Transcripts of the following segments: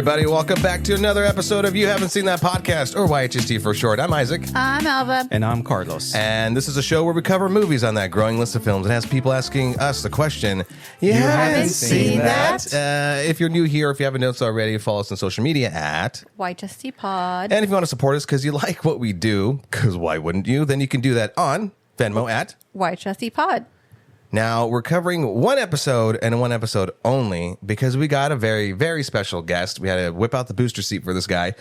everybody. Welcome back to another episode of You Haven't Seen That Podcast, or YHST for short. I'm Isaac. I'm Alva. And I'm Carlos. And this is a show where we cover movies on that growing list of films and has people asking us the question, you haven't seen that? If you're new here, if you haven't noticed already, follow us on social media at YHST Pod. And if you want to support us because you like what we do, because why wouldn't you? Then you can do that on Venmo at YHST Pod. Now, we're covering one episode and one episode only because we got a very, very special guest. We had to whip out the booster seat for this guy.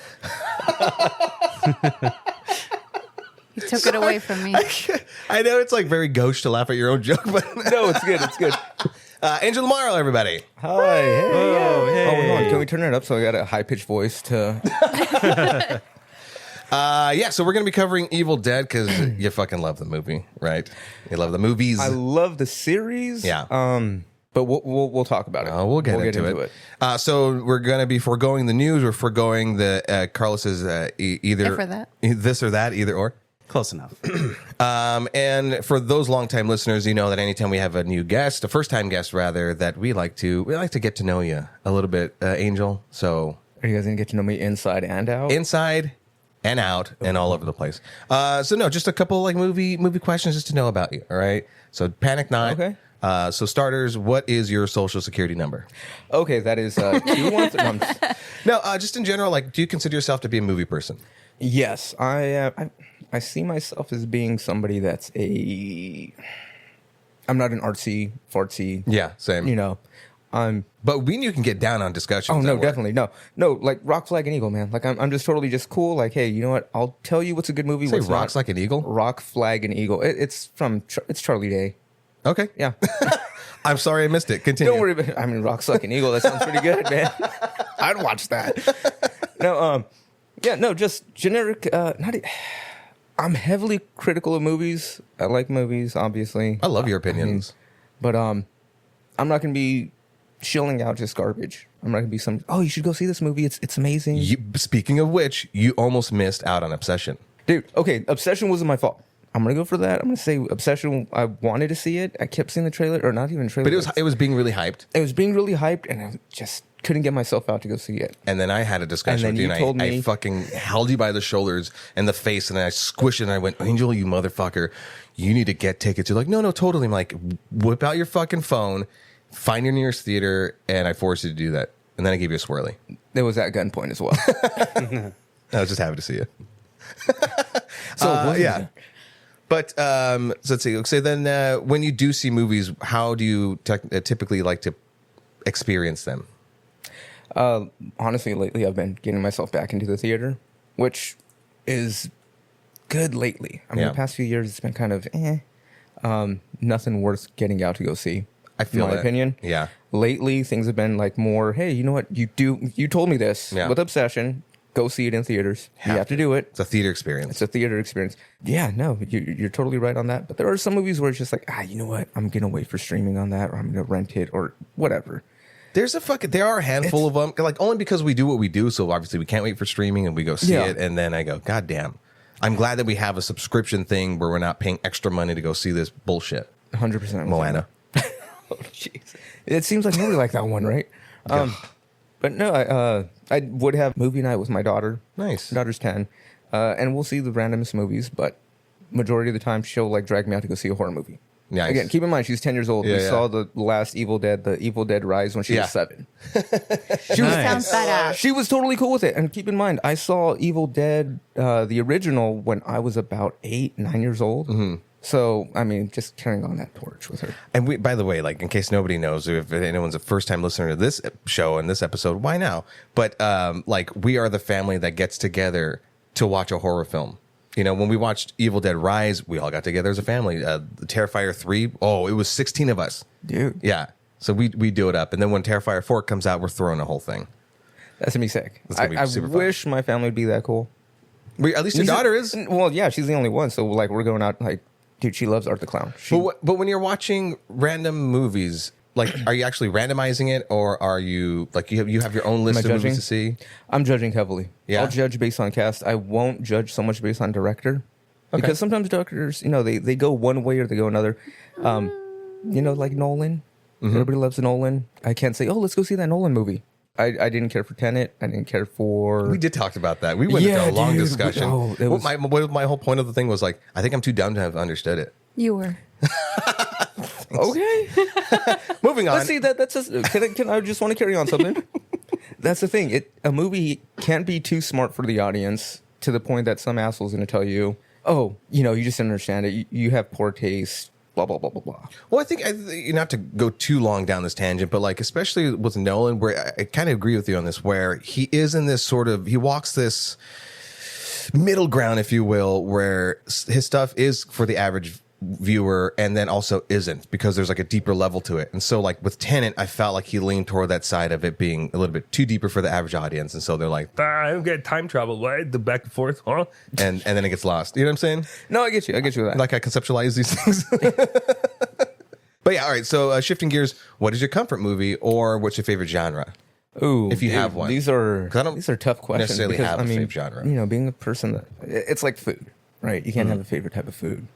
You took it away from me. I know it's like very gauche to laugh at your own joke, but No, it's good. It's good. Angel Lamaro, everybody. Hi. Hey. Oh, Hey. hold on. Can we turn it up so I got a high-pitched voice to... Yeah, so we're going to be covering Evil Dead because you fucking love the movie, right? You love the movies. I love the series. Yeah. But we'll talk about it. We'll get into it. So we're going to be foregoing the news. We're foregoing the Carlos's either for that. This or that, either or. Close enough. And for those longtime listeners, you know that anytime we have a new guest, a first-time guest rather, that we like to get to know you a little bit, Angel. So Are you guys going to get to know me inside and out? inside and out and all over the place. So no, just a couple like movie questions just to know about you. All right. So panic not. Okay. So starters, what is your social security number? Okay, that is 213. No, I'm just- No, just in general, like, do you consider yourself to be a movie person? Yes, I see myself as being somebody that's I'm not an artsy, fartsy. Yeah, same. You know, But you can get down on discussions. Oh no, at work. definitely no. Like Rock, Flag, and Eagle, man. Like I'm just totally just cool. Like, hey, you know what? I'll tell you what's a good movie. Say what's rocks not. like an eagle. Rock, Flag, and Eagle. It's Charlie Day. Okay. Yeah. I'm sorry I missed it. Continue. Don't worry about it. I mean, Rock, Flag, and Eagle. That sounds pretty good, man. I'd watch that. No, yeah, no, just generic. I'm heavily critical of movies. I like movies, obviously. I love your opinions. But I'm not gonna be shilling out just garbage. I'm not gonna be you should go see this movie. It's amazing. Speaking of which, you almost missed out on Obsession. Dude, okay, Obsession wasn't my fault. I'm gonna go for that. I'm gonna say Obsession. I wanted to see it. I kept seeing the trailer, or not even trailer. But it was being really hyped. It was being really hyped, and I just couldn't get myself out to go see it. And then I had a discussion And with then you, you and told I me- fucking held you by the shoulders and the face, and I squished it, and I went, Angel, you motherfucker, you need to get tickets. You're like, no, totally. I'm like, whip out your fucking phone, find your nearest theater, and I forced you to do that. And then I gave you a swirly. There was that gunpoint as well. I was just happy to see you. So yeah. But so let's see. So then when you do see movies, how do you typically like to experience them? Honestly, lately I've been getting myself back into the theater, which is good lately. I mean, Yeah. the past few years it's been kind of nothing worth getting out to go see. I feel in my that. opinion. Yeah. Lately things have been like more, hey, you know what? You told me this Yeah. with Obsession. Go see it in theaters. You have to do it. It's a theater experience. It's a theater experience. Yeah, no, you're totally right on that. But there are some movies where it's just like, you know what? I'm gonna wait for streaming on that, or I'm gonna rent it, or whatever. There are a handful of them, like only because we do what we do. So obviously we can't wait for streaming and we go see Yeah. it. And then I go, God damn. I'm glad that we have a subscription thing where we're not paying extra money to go see this bullshit. 100%. Moana. Oh, jeez. It seems like nobody liked that one, right? But no, I would have movie night with my daughter. Nice. My daughter's 10. And we'll see the randomest movies, but majority of the time she'll like drag me out to go see a horror movie. Nice. Again, keep in mind she's 10 years old. Yeah, We yeah. saw the last Evil Dead, the Evil Dead Rise when she Yeah. was 7. Sounds badass. She was totally cool with it. And keep in mind, I saw Evil Dead, the original, when I was about 8, 9 years old. Mm-hmm. So, I mean, just carrying on that torch with her. And we, by the way, like in case nobody knows, if anyone's a first time listener to this show and this episode, why now? But like we are the family that gets together to watch a horror film. You know, when we watched Evil Dead Rise, we all got together as a family. The Terrifier 3, it was 16 of us. Dude. Yeah. So we do it up. And then when Terrifier 4 comes out, we're throwing the whole thing. That's going to be sick. That's gonna be I super fun. wish my family would be that cool. At least your daughter is. Well, yeah, she's the only one. So, like, we're going out, like, dude, she loves Art the Clown. But when you're watching random movies, like, are you actually randomizing it, or are you like you have your own list of judging? movies to see? I'm judging heavily. Yeah? I'll judge based on cast. I won't judge so much based on director. Okay. Because sometimes directors, they go one way or they go another. Like Nolan. Mm-hmm. Everybody loves Nolan. I can't say, let's go see that Nolan movie. I didn't care for Tenet. I didn't care for. We did talk about that. We went into a long dude. discussion. Oh, it was- My whole point of the thing was like, I think I'm too dumb to have understood it. You were. Okay. Moving on. Let's see that's can I just want to carry on something. That's the thing. A movie can't be too smart for the audience to the point that some asshole's going to tell you, "Oh, you just didn't understand it. You have poor taste." Blah blah blah blah blah. Well, I think not to go too long down this tangent, but like especially with Nolan, where I kind of agree with you on this, where he is in this sort of he walks this middle ground, if you will, where his stuff is for the average viewer and then also isn't, because there's like a deeper level to it. And so like with Tenet, I felt like he leaned toward that side of it being a little bit too deeper for the average audience, and so they're like, I don't get time travel. What? The back and forth, huh? and then it gets lost. You know what I'm saying? No, I get you with that. Like I conceptualize these things. But yeah, all right. So shifting gears, what is your comfort movie, or what's your favorite genre? Ooh, if you have one. These are 'Cause I don't tough questions. necessarily because, have a favorite genre. Being a person that it's like food, right? You can't have a favorite type of food.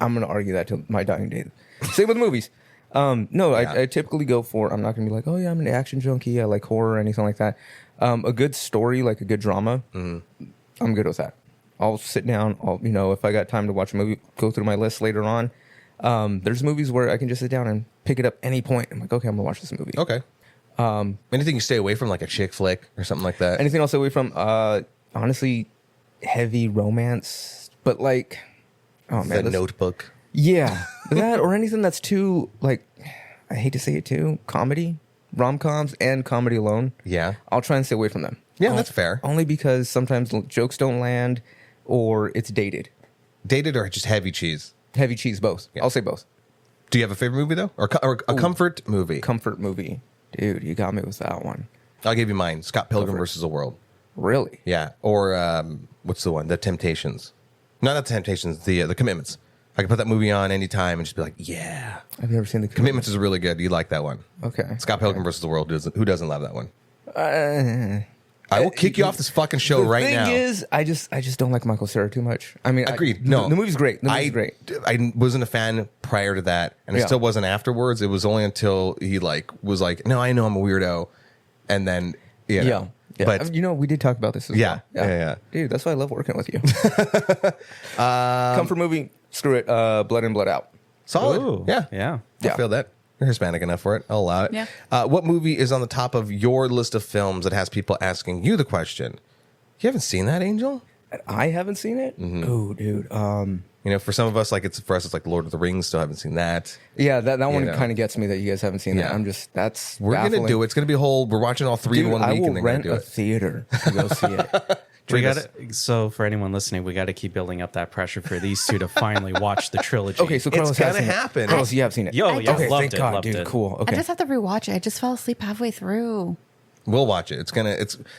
I'm going to argue that till my dying day. Same with movies. No, Yeah. I typically go for. I'm not going to be like, oh yeah, I'm an action junkie. I like horror or anything like that. A good story, like a good drama, I'm good with that. I'll sit down. If I got time to watch a movie, go through my list later on. There's movies where I can just sit down and pick it up any point. I'm like, okay, I'm gonna watch this movie. Okay. Anything you stay away from, like a chick flick or something like that? Anything else away from? Honestly, heavy romance, but like, oh man, The Notebook. yeah, that or anything that's too like, I hate to say it too, comedy, rom-coms, and comedy alone. Yeah. I'll try and stay away from them. Yeah, that's fair. Only because sometimes jokes don't land, or it's dated. Dated or just heavy cheese? Heavy cheese, both. Yeah. I'll say both. Do you have a favorite movie though, or a comfort movie? Comfort movie, dude. You got me with that one. I'll give you mine. Scott Pilgrim Comfort. versus the World. Really? Yeah. Or what's the one? The Temptations. No, not the Temptations. The Commitments. I can put that movie on anytime and just be like, yeah. I've never seen the Commitments is really good. You like that one? Okay. Scott Pilgrim versus the World. Who doesn't love that one? Uh, I will kick you off this fucking show right now. The thing is, I just don't like Michael Cera too much. I mean, Agreed. No, the movie's great. The movie's great. I wasn't a fan prior to that, and I Yeah. still wasn't afterwards. It was only until he was like, no, I know I'm a weirdo, and then Yeah. But we did talk about this as Yeah. well. Yeah. Dude, that's why I love working with you. Comfort movie, screw it. Blood in, Blood out. solid. Ooh. Yeah. Yeah. I Yeah. feel that. You're Hispanic enough for it. I'll allow it. Yeah. What movie is on the top of your list of films that has people asking you the question? You haven't seen that, Angel? I haven't seen it. Oh, dude. For some of us, it's like Lord of the Rings. Still haven't seen that. Yeah, that one know. kind of gets me that you guys haven't seen that. Yeah. That's We're baffling. gonna do it. It's gonna be a whole. We're watching all three Dude, in one I week, will and then gonna rent do a it. theater to go see it. We Treat got us. So for anyone listening, we got to keep building up that pressure for these two to finally watch the trilogy. Okay, so Carlos It's has gonna seen it. happen. Carlos, you have seen it. Yo, yeah, okay, loved thank it, God, loved dude. it. Cool. Okay. I just have to rewatch it. I just fell asleep halfway through. We'll watch it. It's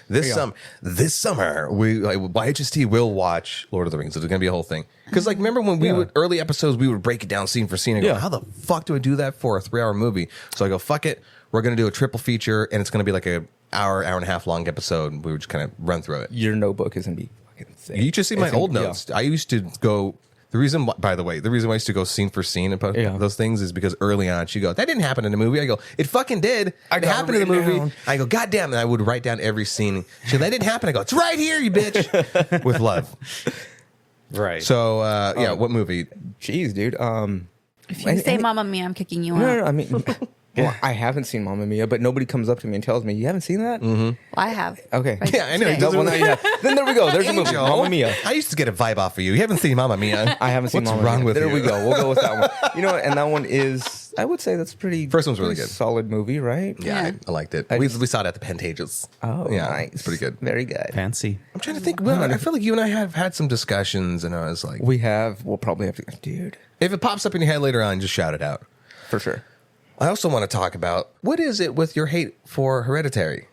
this you go. summer we by HST will watch Lord of the Rings. It's gonna be a whole thing. Because remember when we would early episodes we would break it down scene for scene and go, Yeah. how the fuck do I do that for a 3-hour movie? So I go, fuck it. We're gonna do a triple feature and it's gonna be like a hour and a half long episode. And we would just kind of run through it. Your notebook is gonna be fucking thick. You just see my It's old gonna- notes. I used to go. The reason why I used to go scene for scene and put Yeah. those things is because early on she goes, that didn't happen in the movie. I go, it fucking did. It got it happened in the written movie. down. I go, God damn. And I would write down every scene. She goes, that didn't happen. I go, it's right here, you bitch. With love. Right. So, what movie? Jeez, dude. If you say Mamma Mia, I'm kicking you out. No, I mean, well, I haven't seen Mamma Mia, but nobody comes up to me and tells me you haven't seen that. Mm-hmm. Well, I have. Okay. Right Yeah, I know. today. He doesn't Well, really- yeah. Then there we go. There's a movie, Angel, Mamma Mia. I used to get a vibe off of you. You haven't seen Mamma Mia. I haven't seen What's Mamma wrong Mia. with There you? we go. We'll go with that one. You know what? And that one is, I would say that's pretty. First one's really pretty good. Solid movie, right? Yeah, Yeah. I liked it. I We just- saw it at the Pantages. Oh, yeah, nice. it's pretty good. Very good. Fancy. I'm trying to think. Well, I feel like you and I have had some discussions, and I was like, We'll probably have to, dude, if it pops up in your head later on, just shout it out. for sure. I also want to talk about what is it with your hate for Hereditary?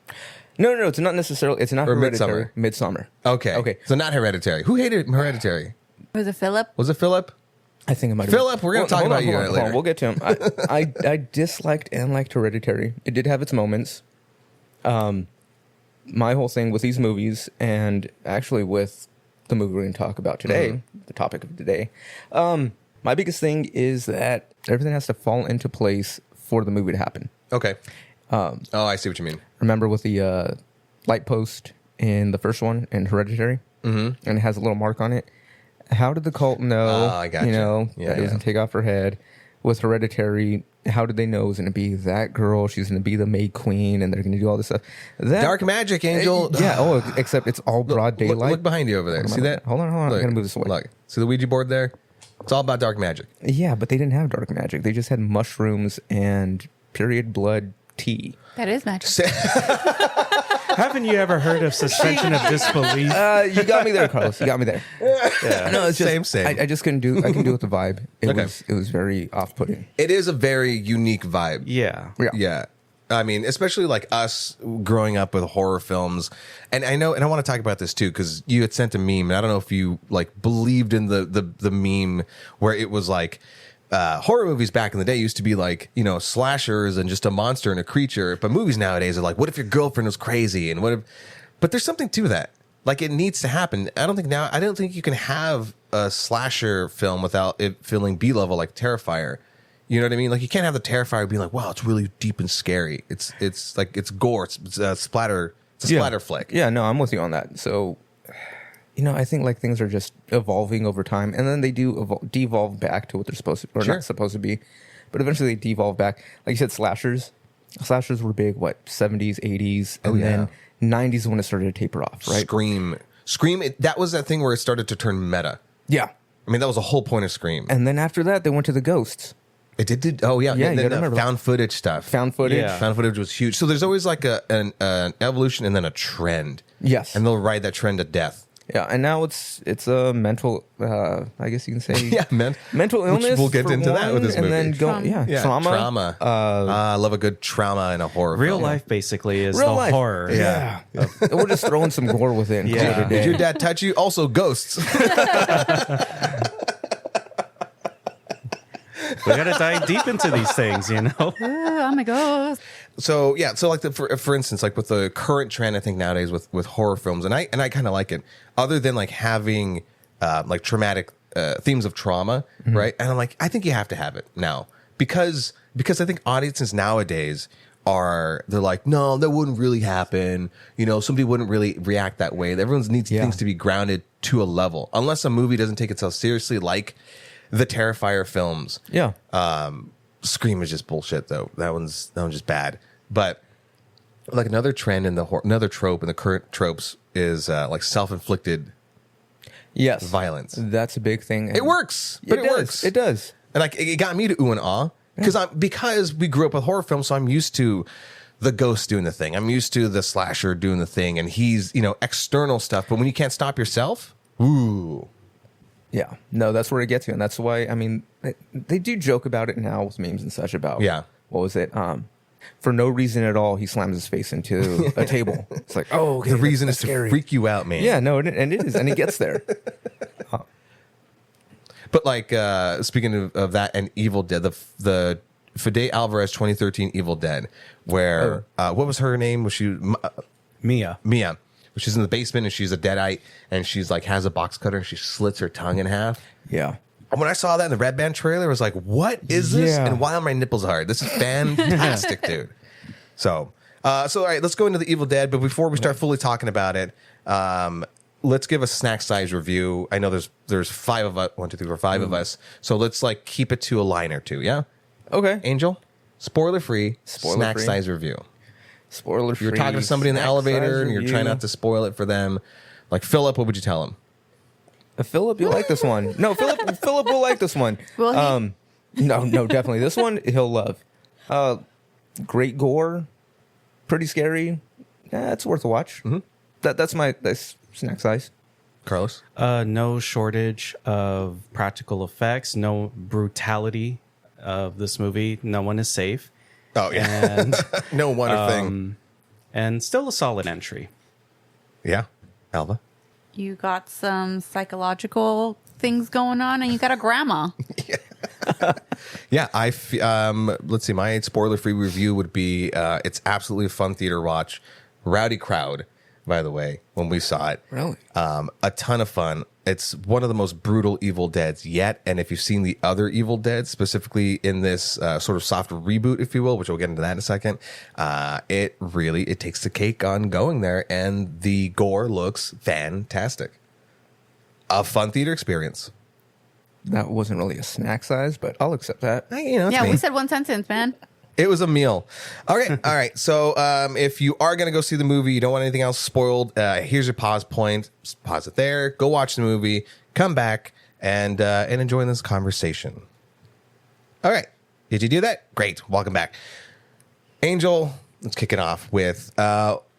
No, it's not necessarily. It's not Or Hereditary. Midsummer. Okay. So not Hereditary. Who hated Hereditary? Was it Philip? Was it Philip? I think I might. Philip, we're gonna talk about you later. We'll get to him. I disliked and liked Hereditary. It did have its moments. My whole thing with these movies, and actually with the movie we're going to talk about today, the topic of today, my biggest thing is that everything has to fall into place for the movie to happen. Okay. Oh, I see what you mean. Remember with the light post in the first one in Hereditary? Mm-hmm. And it has a little mark on it. How did the cult know, I gotcha. that it was going to take off her head? With Hereditary, how did they know it was going to be that girl? She's going to be the Maid Queen, and they're going to do all this stuff. Dark magic, Angel. Yeah. Oh, except it's all broad daylight. Look behind you over there. See that? Hold on. Look, I'm going to move this away. Look. See the Ouija board there? It's all about dark magic. Yeah, but they didn't have dark magic. They just had mushrooms and period blood tea. That is magic. Haven't you ever heard of suspension of disbelief? You got me there, Carlos. You got me there. Yeah. No, it's just, Same. I just couldn't do. I can do it with the vibe. Okay. It was very off-putting. It is a very unique vibe. Yeah. Yeah. I mean, especially like us growing up with horror films. And I know, and I want to talk about this too, because you had sent a meme, and I don't know if you like believed in the meme where it was like, horror movies back in the day used to be like, slashers and just a monster and a creature. But movies nowadays are like, what if your girlfriend was crazy? And what if, but there's something to that. Like it needs to happen. I don't think you can have a slasher film without it feeling B-level like Terrifier. You know what I mean? Like you can't have the Terrifier being like, wow, it's really deep and scary. It's like, it's gore. It's a splatter. It's a splatter flick. Yeah, no, I'm with you on that. So, I think like things are just evolving over time, and then they do devolve back to what they're supposed to, or Sure. not supposed to be, but eventually they devolve back. Like you said, slashers were big. What 70s, 80s, and then 90s when it started to taper off. Right? Scream. That was that thing where it started to turn meta. Yeah, I mean, that was the whole point of Scream. and then after that they went to the ghosts. It did. Oh yeah, Yeah, And you then gotta remember. found footage stuff. Found footage. Yeah. Found footage was huge. So there's always like an evolution and then a trend. Yes. And they'll ride that trend to death. Yeah, and now it's a mental. I guess you can say mental illness. Which we'll get for into that with one, this and movie. then trauma. I love a good trauma in a horror Real film. life basically is Real the life. horror. Yeah, we're just throwing some gore within. Yeah. Call it a day. Did your dad touch you? Also ghosts. We got to dive deep into these things, Oh my god. So yeah, so like for instance, like with the current trend, I think nowadays with horror films, and I kind of like it. Other than like having like traumatic themes of trauma, right? And I'm like, I think you have to have it now because I think audiences nowadays they're like, no, that wouldn't really happen. Somebody wouldn't really react that way. Everyone needs things to be grounded to a level, unless a movie doesn't take itself seriously, like the Terrifier films. Yeah. Scream is just bullshit though. That one's just bad. But like another trend in another trope in the current tropes is like self-inflicted Yes. violence. That's a big thing. It works, but it works. It does. And like it got me to ooh and ah because we grew up with horror films, so I'm used to the ghost doing the thing. I'm used to the slasher doing the thing, and he's external stuff. But when you can't stop yourself, ooh. Yeah. No, that's where it gets you. And that's why, I mean, they do joke about it now with memes and such about, what was it? For no reason at all, he slams his face into a table. It's like, oh, okay, The reason that's is to scary. freak you out, man. Yeah, no, and it is. And he gets there. But like speaking of that and Evil Dead, the Fede Alvarez 2013 Evil Dead, where what was her name? Was she Mia. Mia? She's in the basement and she's a deadite and she's like has a box cutter and she slits her tongue in half. Yeah. And when I saw that in the Red Band trailer, I was like, "What is this? Yeah. And why are my nipples hard? This is fantastic, dude." So all right, let's go into the Evil Dead. But before we start fully talking about it, let's give a snack size review. I know there's 5 of us, 1, 2, 3, 4, 5 of us. So let's like keep it to a line or two. Yeah. Okay. Angel, spoiler free, snack Spoiler-free. size review. Spoiler free. You're talking to somebody in the elevator and you're trying not to spoil it for them. Like Philip, what would you tell him? Philip, you like this one? No, Philip will like this one. Will he? No, definitely. This one he'll love. Great gore, pretty scary. It's worth a watch. Mm-hmm. That's snack size. Carlos? No shortage of practical effects, no brutality of this movie. No one is safe. Oh, yeah. And No wonder thing. and still a solid entry. Yeah. Alva? You got some psychological things going on, and you got a grandma. Yeah, let's see. My spoiler-free review would be: it's absolutely a fun theater watch. Rowdy crowd, by the way. when we saw it. Really? A ton of fun. It's one of the most brutal Evil Deads yet. And if you've seen the other Evil Dead, specifically in this sort of soft reboot, if you will, which we'll get into that in a second, it takes the cake on going there, and the gore looks fantastic. A fun theater experience. That wasn't really a snack size, but I'll accept that. It's Yeah, me. we said one sentence, man. It was a meal. Okay, all right. So if you are going to go see the movie, you don't want anything else spoiled, here's your pause point. Just pause it there. Go watch the movie. Come back and enjoy this conversation. All right. Did you do that? Great. Welcome back. Angel, let's kick it off with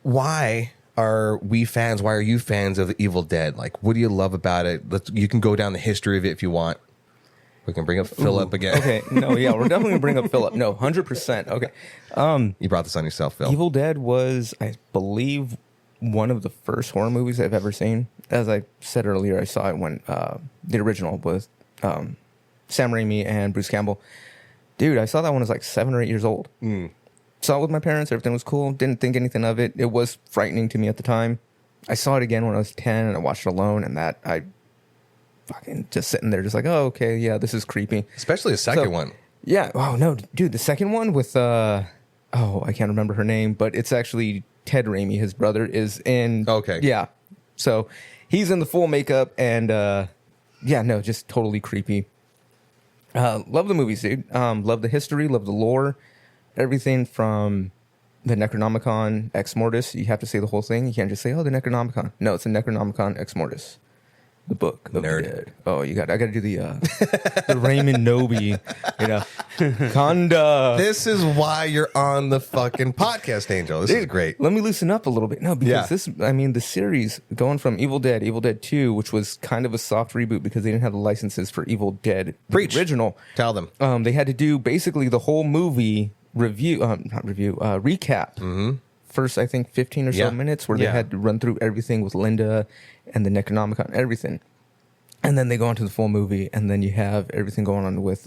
why are we fans? Why are you fans of the Evil Dead? Like, what do you love about it? You can go down the history of it if you want. We can bring up Philip again. Okay. No, yeah, we're definitely going to bring up Philip. No, 100%. Okay. You brought this on yourself, Phil. Evil Dead was, I believe, one of the first horror movies I've ever seen. As I said earlier, I saw it when the original was Sam Raimi and Bruce Campbell. Dude, I saw that when I was like 7 or 8 years old. Saw it with my parents. Everything was cool. Didn't think anything of it. It was frightening to me at the time. I saw it again when I was 10, and I watched it alone, and that I fucking just sitting there just like, oh, okay, yeah, this is creepy. Especially the second one. Yeah. Oh, no, dude, the second one with, I can't remember her name, but it's actually Ted Raimi, his brother, is in. Okay. Yeah. So he's in the full makeup, and just totally creepy. Love the movies, dude. Love the history, love the lore, everything from the Necronomicon Ex Mortis. You have to say the whole thing. You can't just say, oh, the Necronomicon. No, it's the Necronomicon Ex Mortis. The book of Nerd. the dead. Oh, I got to do the Raymond Noby, Conda. This is why you're on the fucking podcast, Angel. This is great. Let me loosen up a little bit. No, because Yeah. the series going from Evil Dead 2, which was kind of a soft reboot because they didn't have the licenses for Evil Dead the Preach. original. Tell them. They had to do basically the whole movie recap. Mm-hmm. First, I think 15 or so Yeah. minutes where they Yeah. had to run through everything with Linda and the Necronomicon, everything. And then they go on to the full movie, and then you have everything going on with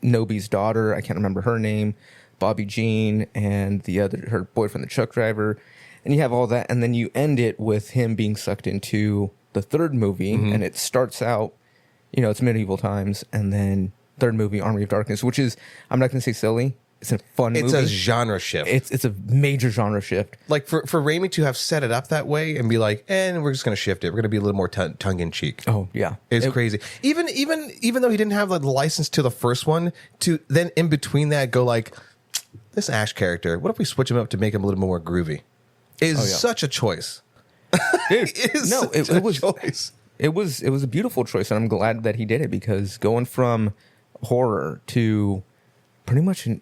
Noby's daughter. I can't remember her name, Bobby Jean, and her boyfriend, the truck driver. And you have all that, and then you end it with him being sucked into the third movie, and it starts out, it's medieval times, and then third movie, Army of Darkness, which is, I'm not going to say silly. It's a fun movie. It's a genre shift. It's a major genre shift. Like for Raimi to have set it up that way and be like, and we're just going to shift it. We're going to be a little more tongue in cheek. Oh yeah, It's crazy. Even though he didn't have like the license to the first one, to then in between that go like, this Ash character, what if we switch him up to make him a little more groovy? Is such a choice. Dude, It is no, such it a was choice. It was a beautiful choice, and I'm glad that he did it because going from horror to pretty much an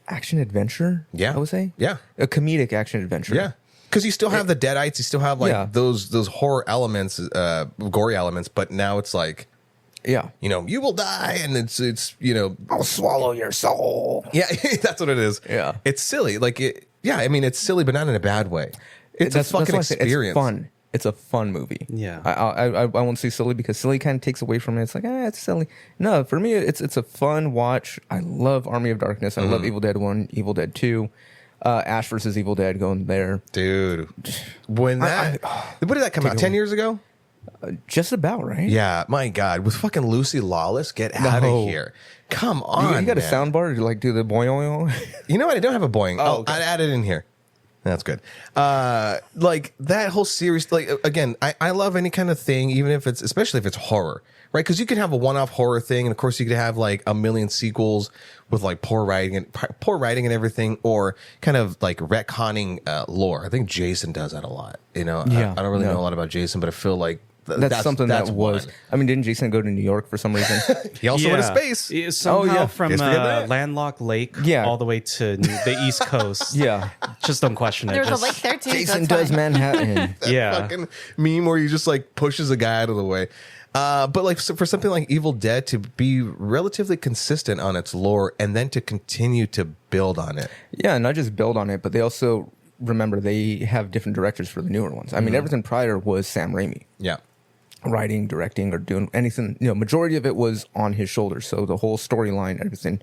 action adventure, Yeah. I would say, Yeah. a comedic action adventure, Yeah. Because you still have the Deadites, you still have like Yeah. those horror elements, gory elements, but now it's like, yeah. you will die, and it's I'll swallow your soul. yeah, that's what it is. Yeah. It's silly. Like it's silly, but not in a bad way. It's That's a fucking why I say experience. It's fun. It's a fun movie. Yeah. I won't say silly because silly kind of takes away from it. It's like, it's silly. No, for me, it's a fun watch. I love Army of Darkness. I love Evil Dead 1, Evil Dead 2. Ash versus Evil Dead going there. Dude. When that what did that come out? 10 years ago? Just about, right? Yeah, my God. With fucking Lucy Lawless, get out of here. Come on. You got a man. sound bar to like do the boing. You know what? I don't have a boing. Oh, okay. I'd add it in here. That's good. Like that whole series, like again, I love any kind of thing, even if it's, especially if it's horror, right? Because you can have a one-off horror thing, and of course you could have like a million sequels with like poor writing and everything, or kind of like retconning lore. I think Jason does that a lot. Yeah, I don't really know a lot about Jason, but I feel like That's something that was. one. I mean, didn't Jason go to New York for some reason? He also went to space. Yeah, somehow from Guys forget that? landlocked lake Yeah. all the way to the East Coast. Yeah. Just don't question it. There's a Just- lake there too. Jason so does that's fine. Manhattan. Yeah. Fucking meme where he just like pushes a guy out of the way. But like for something like Evil Dead to be relatively consistent on its lore and then to continue to build on it. Yeah, not just build on it, but they also remember they have different directors for the newer ones. I mean, everything prior was Sam Raimi. Yeah. Writing, directing, or doing anything. Majority of it was on his shoulders. So the whole storyline, everything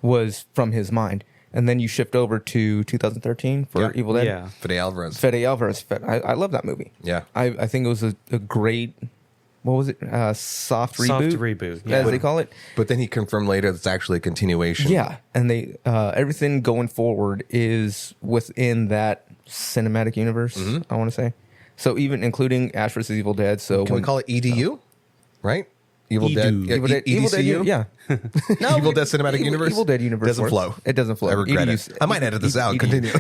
was from his mind. and then you shift over to 2013 for Evil Dead. Yeah. Fede Alvarez. Fede Alvarez. I love that movie. Yeah. I think it was a great, what was it? Soft reboot? Soft reboot, yeah. As they call it. But then he confirmed later it's actually a continuation. Yeah. And they everything going forward is within that cinematic universe, I want to say. So even including Ash vs. Evil Dead. So Can we call it EDU? Right? Evil Edu. Dead. Evil Dead, EDCU? yeah. Evil Dead Cinematic Universe? Evil Dead Universe Doesn't works. flow. It doesn't flow. I regret it. EDU I might edit this out. Continue.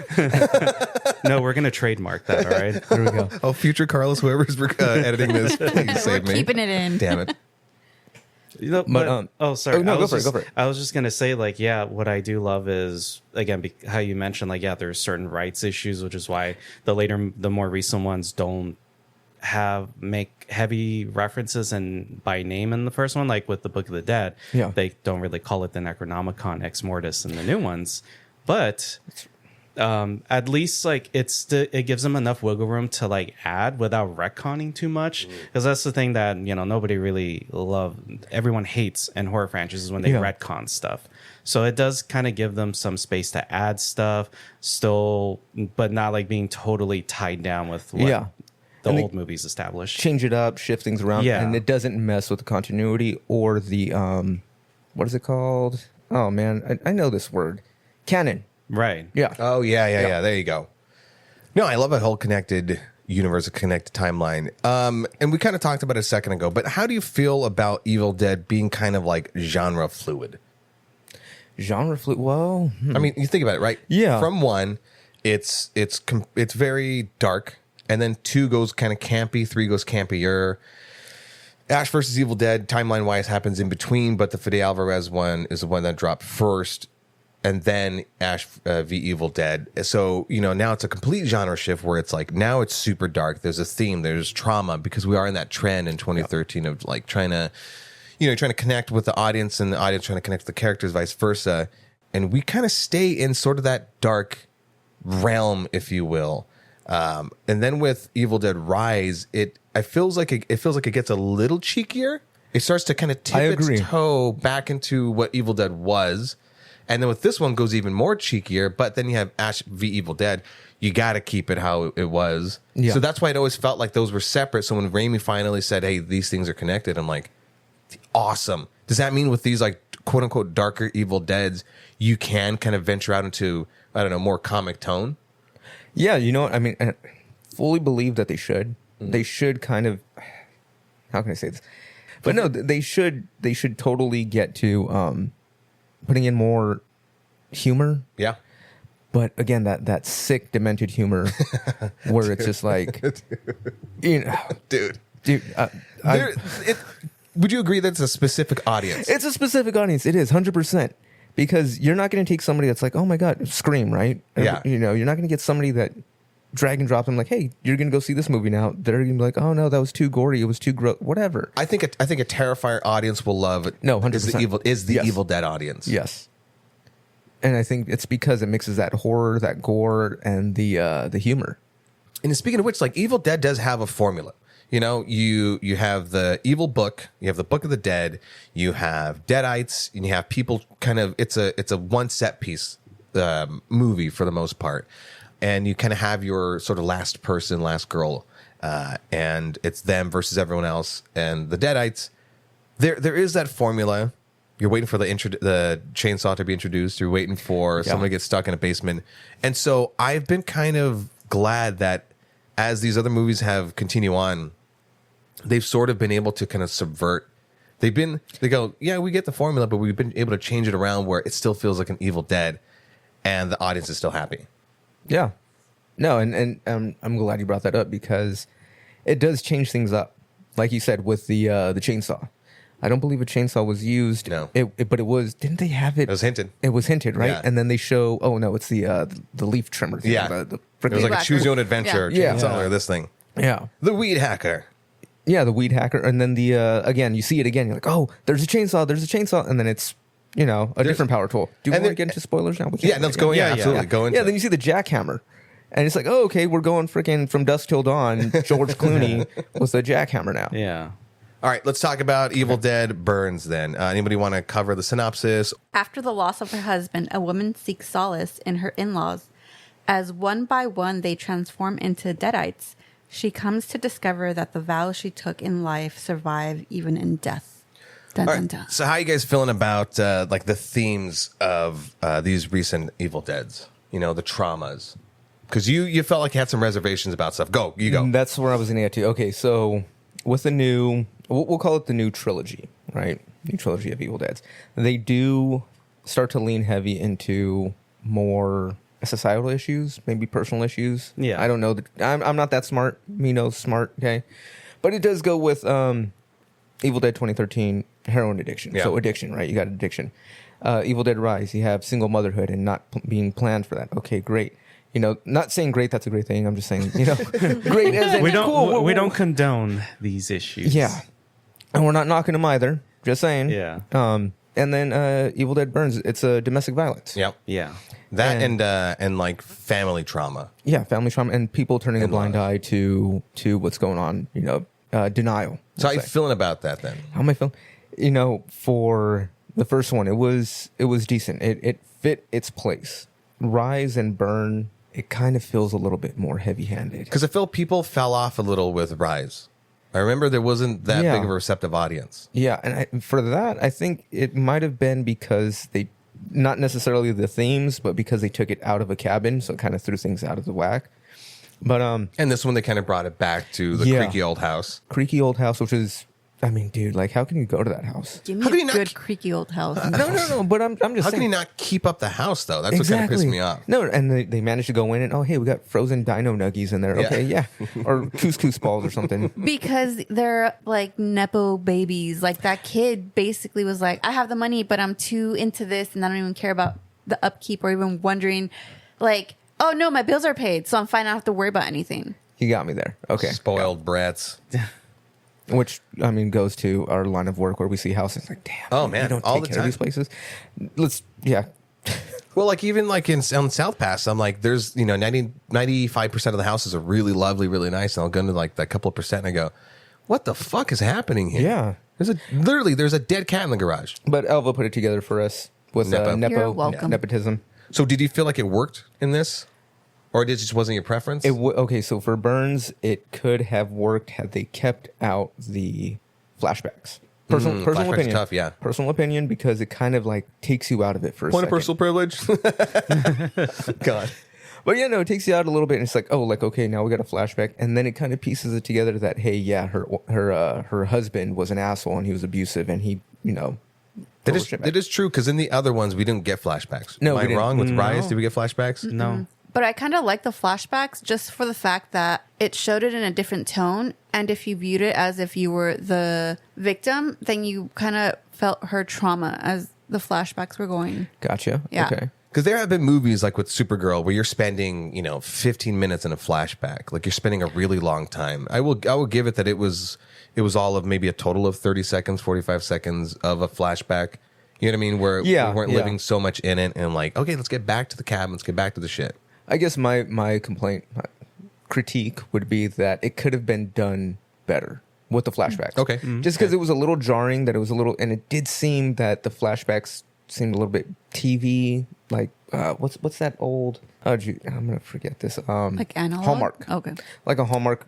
No, we're going to trademark that, all right? There we go. Oh, future Carlos, whoever's editing this, please save We're me. keeping it in. Damn it. You know, But, oh, sorry. no, I go was for it, just- go for it. I was just gonna say, like, yeah, what I do love is again how you mentioned, like, yeah, there's certain rights issues, which is why the more recent ones don't make heavy references and by name in the first one, like with the Book of the Dead. Yeah. They don't really call it the Necronomicon Ex Mortis in the new ones, but at least like it gives them enough wiggle room to like add without retconning too much, because that's the thing that nobody really everyone hates in horror franchises when they retcon stuff. So it does kind of give them some space to add stuff still, but not like being totally tied down with what the And old movies established. Change it up, shift things around, Yeah. and it doesn't mess with the continuity or the what is it called? Oh man, I know this word. Canon. Right. Yeah. Oh, yeah. There you go. No, I love a whole connected universe, a connected timeline. And we kind of talked about it a second ago, but how do you feel about Evil Dead being kind of like genre fluid? Genre fluid. Well, I mean, you think about it, right? Yeah. From one, it's very dark, and then 2 goes kind of campy, 3 goes campier. Ash versus Evil Dead, timeline wise, happens in between, but the Fede Alvarez one is the one that dropped first, and then Ash v Evil Dead. So now it's a complete genre shift where it's like now it's super dark. There's a theme. There's trauma, because we are in that trend in 2013 of like trying to connect with the audience, and the audience trying to connect with the characters, vice versa. And we kind of stay in sort of that dark realm, if you will. And then with Evil Dead Rise, it feels like it gets a little cheekier. It starts to kind of tip its toe back into what Evil Dead was. And then with this one goes even more cheekier, but then you have Ash v Evil Dead. You got to keep it how it was. Yeah. So that's why it always felt like those were separate. So when Raimi finally said, hey, these things are connected, I'm like, awesome. Does that mean with these like quote unquote darker Evil Deads, you can kind of venture out into, I don't know, more comic tone? yeah. You know what I mean? I fully believe that they should. They should kind of. How can I say this? But no, they should. They should totally get to putting in more humor. Yeah. But again, that sick, demented humor, where it's just like, Dude. dude. Would you agree that's a specific audience? It's a specific audience. It is 100%, because you're not going to take somebody that's like, oh my god, Scream, right? Yeah. You're not going to get somebody that drag and drop them like, hey, you're going to go see this movie now. They're going to be like, oh no, that was too gory. It was too gross. Whatever. I think a Terrifier audience will love it. No, 100%. Is the Yes. Evil Dead audience. Yes. And I think it's because it mixes that horror, that gore, and the humor. And speaking of which, like Evil Dead does have a formula. You have the evil book, you have the Book of the Dead, you have Deadites, and you have people kind of, it's a one set piece movie for the most part. And you kind of have your sort of last person, last girl, and it's them versus everyone else. And the Deadites, there is that formula. You're waiting for the chainsaw to be introduced. You're waiting for someone to get stuck in a basement. And so I've been kind of glad that as these other movies have continue on, they've sort of been able to kind of subvert. They go, yeah, we get the formula, but we've been able to change it around where it still feels like an Evil Dead, and the audience is still happy. Yeah. No, and I'm glad you brought that up, because it does change things up. Like you said, with the chainsaw. I don't believe a chainsaw was used. No. But it was, didn't they have it? It was hinted. It was hinted, right? Yeah. And then they show, oh no, it's the leaf trimmer thing. Yeah. The It was like a Whacker. choose your own adventure Yeah. chainsaw Yeah. or this thing. yeah. The Weed Hacker. Yeah, the weed hacker. And then the, again, you see it again. You're like, oh, there's a chainsaw. And then it's, a different power tool. Do you and want to there- get into spoilers now? We Yeah, let's go. Yeah, absolutely. Go into Yeah, then you see the jackhammer. And it's like, oh, okay, we're going freaking from dusk till dawn. George Clooney was the jackhammer now. Yeah. All right, let's talk about Evil Dead Burns then. Anybody want to cover the synopsis? After the loss of her husband, a woman seeks solace in her in-laws. As one by one they transform into deadites, she comes to discover that the vows she took in life survive even in death. Dun, All dun, right, dun. so how are you guys feeling about like the themes of these recent Evil Deads? You know, the traumas. Because you felt like you had some reservations about stuff. You go. That's where I was going to get to. Okay, so with the new, we'll call it the new trilogy, right? New trilogy of Evil Deads. They do start to lean heavy into more societal issues, maybe personal issues. Yeah. I don't know. I'm not that smart. Mino's smart, okay? But it does go with Evil Dead 2013, heroin addiction. Yeah. So addiction, right? You got addiction. Evil Dead Rise, you have single motherhood and not being planned for that. Okay, great. You know, not saying great, that's a great thing. I'm just saying, you know, great as in We don't cool. we don't condone these issues. Yeah. And we're not knocking them either. Just saying. Yeah. And then Evil Dead Burns, it's a domestic violence. Yep. Yeah. That and like family trauma. Yeah, family trauma and people turning a And blind love. eye to what's going on, you know, denial. So how we'll you say. feeling about that then? How am I feeling? You know, for the first one, it was decent. It fit its place. Rise and Burn, it kind of feels a little bit more heavy-handed. Because I feel people fell off a little with Rise. I remember there wasn't that Yeah. big of a receptive audience. Yeah, and for that, I think it might have been because they, not necessarily the themes, but because they took it out of a cabin, so it kind of threw things out of the whack. But And this one, they kind of brought it back to the Yeah. creaky old house. creaky old house, which is, I mean, dude, like, how can you go to that house? Give How me can a you not- good creaky old house. No, but I'm just How saying. can you not keep up the house, though? That's what kind of pissed me off. No, and they managed to go in and, oh, hey, we got frozen dino nuggies in there. Yeah. Okay, yeah. Or couscous balls or something. Because they're like Nepo babies. Like that kid basically was like, I have the money, but I'm too into this and I don't even care about the upkeep or even wondering, like, oh no, my bills are paid, so I'm fine. I don't have to worry about anything. You got me there. Okay. Spoiled brats. Which, I mean, goes to our line of work where we see houses like, damn. Oh, you man, don't all take the care of time. these places. Yeah. Well, like even like on South Pass, I'm like, there's, 95% of the houses are really lovely, really nice. And I'll go into like that couple of percent and I go, what the fuck is happening here? Yeah. There's a dead cat in the garage. But Elva put it together for us with Nepo. You're welcome. nepotism. So did you feel like it worked in this? Or it just wasn't your preference? Okay, so for Burns, it could have worked had they kept out the flashbacks. Personal flashbacks are opinion. tough, yeah. Personal opinion, because it kind of like takes you out of it for a Point of second. personal privilege. God. But yeah, no, it takes you out a little bit, and it's like, oh, like, okay, now we got a flashback, and then it kind of pieces it together that, hey, yeah, her husband was an asshole and he was abusive, and he, That told is, her shit back. that is true, because in the other ones, we didn't get flashbacks. No, Am we I didn't. wrong with No. Rise? Did we get flashbacks? No. But I kind of like the flashbacks just for the fact that it showed it in a different tone. And if you viewed it as if you were the victim, then you kind of felt her trauma as the flashbacks were going. Gotcha. Yeah. Okay. Because there have been movies like with Supergirl where you're spending, 15 minutes in a flashback. Like you're spending a really long time. I will give it that it was all of maybe a total of 30 seconds, 45 seconds of a flashback. You know what I mean? Where Yeah, we weren't yeah. living so much in it and like, okay, let's get back to the cabin. Let's get back to the shit. I guess my complaint, my critique would be that it could have been done better with the flashbacks. Okay. Just because it was a little jarring, that it was a little, and it did seem that the flashbacks seemed a little bit TV, like, what's that old, I'm going to forget this. Like analog? Hallmark. Okay. Like a Hallmark,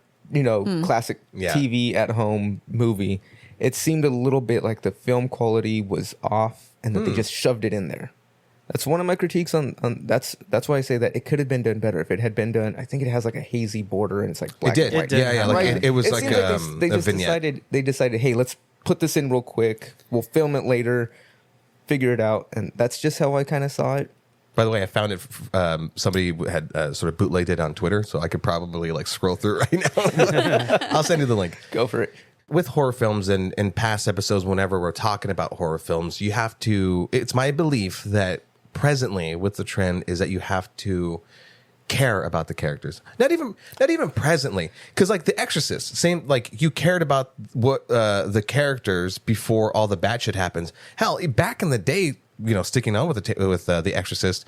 classic Yeah. TV at home movie. It seemed a little bit like the film quality was off and that they just shoved it in there. That's one of my critiques on that's why I say that it could have been done better. If it had been done, I think it has like a hazy border and it's like black It did. and white. Yeah, yeah. Like Right. it was It like seems they a just vignette. decided, hey, let's put this in real quick. We'll film it later, figure it out, and that's just how I kind of saw it. By the way, I found it. Somebody had sort of bootlegged it on Twitter, so I could probably like scroll through it right now. I'll send you the link. Go for it. With horror films and in past episodes, whenever we're talking about horror films, you have to. It's my belief that presently, with the trend, is that you have to care about the characters. Not even presently, because like The Exorcist, same. Like you cared about what the characters before all the bad shit happens. Hell, back in the day, sticking on with the Exorcist,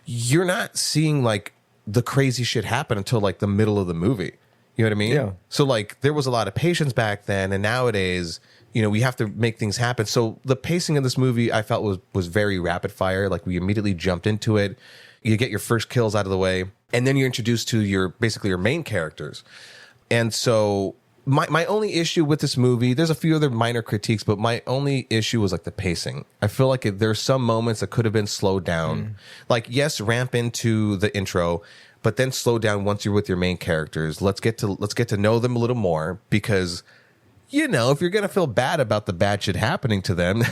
you're not seeing like the crazy shit happen until like the middle of the movie. You know what I mean? Yeah. So like there was a lot of patience back then, and nowadays, you know, we have to make things happen. So the pacing of this movie I felt was very rapid fire. Like we immediately jumped into it. You get your first kills out of the way, and then you're introduced to your main characters. And so my only issue with this movie, there's a few other minor critiques, but my only issue was like the pacing. I feel like there's some moments that could have been slowed down. Like, yes, ramp into the intro, but then slow down once you're with your main characters. Let's get to know them a little more, because, you know, if you're going to feel bad about the bad shit happening to them,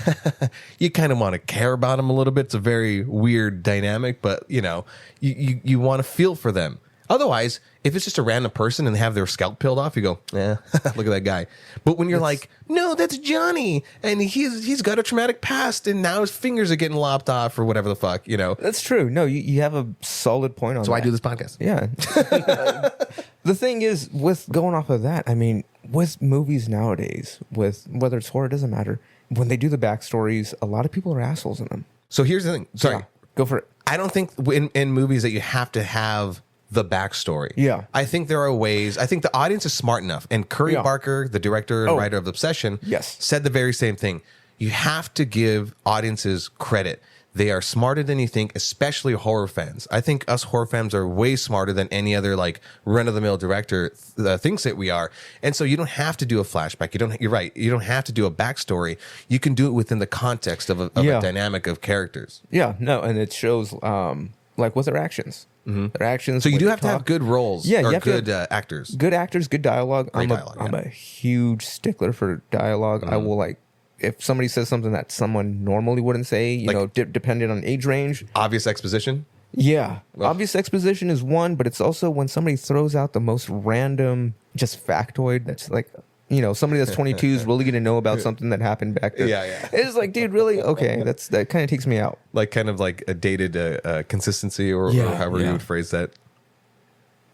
you kind of want to care about them a little bit. It's a very weird dynamic, but, you know, you want to feel for them. Otherwise, if it's just a random person and they have their scalp peeled off, you go, look at that guy. But when you're like, no, that's Johnny, and he's got a traumatic past, and now his fingers are getting lopped off or whatever the fuck, you know. That's true. No, you have a solid point on that. So I do this podcast. Yeah. The thing is, with going off of that, I mean, with movies nowadays, with whether it's horror, it doesn't matter. When they do the backstories, a lot of people are assholes in them. So here's the thing. Sorry. Yeah, go for it. I don't think in movies that you have to have the backstory. Yeah. I think there are ways. I think the audience is smart enough. And Curry Barker, the director and writer of Obsession, said the very same thing. You have to give audiences credit. They are smarter than you think, especially horror fans. I think us horror fans are way smarter than any other like run-of-the-mill director thinks that we are. And so you don't have to do a flashback. You're right. You don't have to do a backstory. You can do it within the context of a dynamic of characters. Yeah, no, and it shows like with their actions. Their actions. So you do have to have good roles. Yeah, or you have good actors. Good actors, good dialogue. I'm dialogue, a huge stickler for dialogue. I will like if somebody says something that someone normally wouldn't say, you know, depending on age range. Obvious exposition. Yeah. Obvious exposition is one, but it's also when somebody throws out the most random just factoid that's like, you know, somebody that's 22 is really going to know about something that happened back then. Yeah. It's like, dude, really? Okay, that kind of takes me out. Like kind of like a dated consistency or however you would phrase that.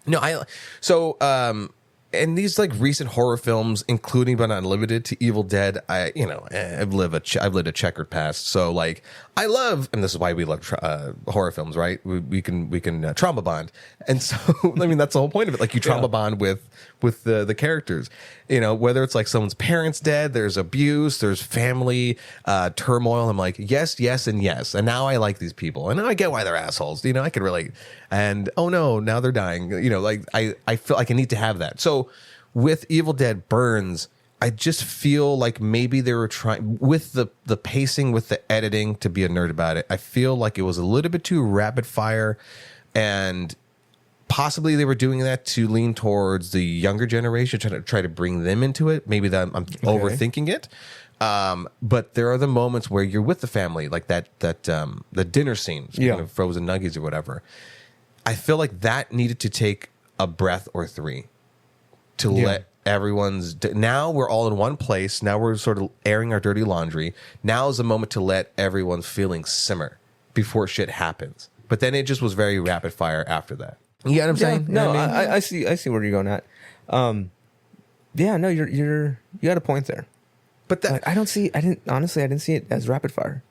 No, and these like recent horror films, including but not limited to Evil Dead, I've lived a checkered past. So like I love, and this is why we love horror films, right? We can trauma bond, and so I mean that's the whole point of it. Like you trauma bond with the characters, you know, whether it's like someone's parents dead, there's abuse, there's family turmoil. I'm like yes, and yes, and now I like these people, and now I get why they're assholes. You know, I can relate. And oh no, now they're dying. You know, like I feel like I need to have that. So with Evil Dead Burns, I just feel like maybe they were trying with the pacing, with the editing, to be a nerd about it. I feel like it was a little bit too rapid fire, and possibly they were doing that to lean towards the younger generation, try to bring them into it. Maybe that I'm overthinking it. But there are the moments where you're with the family, like that the dinner scene, of frozen nuggies or whatever. I feel like that needed to take a breath or three to let everyone's. Now we're all in one place. Now we're sort of airing our dirty laundry. Now is the moment to let everyone's feelings simmer before shit happens. But then it just was very rapid fire after that. You get what I'm saying? No, You know what I mean? I see where you're going at. No, you got a point there. But that I didn't see it as rapid fire.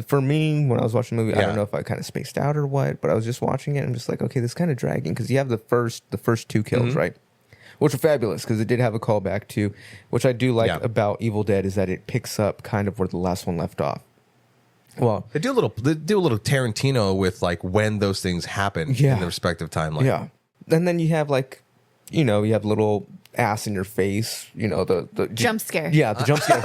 For me, when I was watching the movie, I don't know if I kind of spaced out or what, but I was just watching it and I'm just like, okay, this is kind of dragging because you have the first two kills, right? Which are fabulous because it did have a callback to, which I do like about Evil Dead is that it picks up kind of where the last one left off. Well, they do a little Tarantino with like when those things happen in the respective timeline. Yeah, and then you have like, you know, you have little ass in your face, you know, the jump scare. Yeah, the jump scare.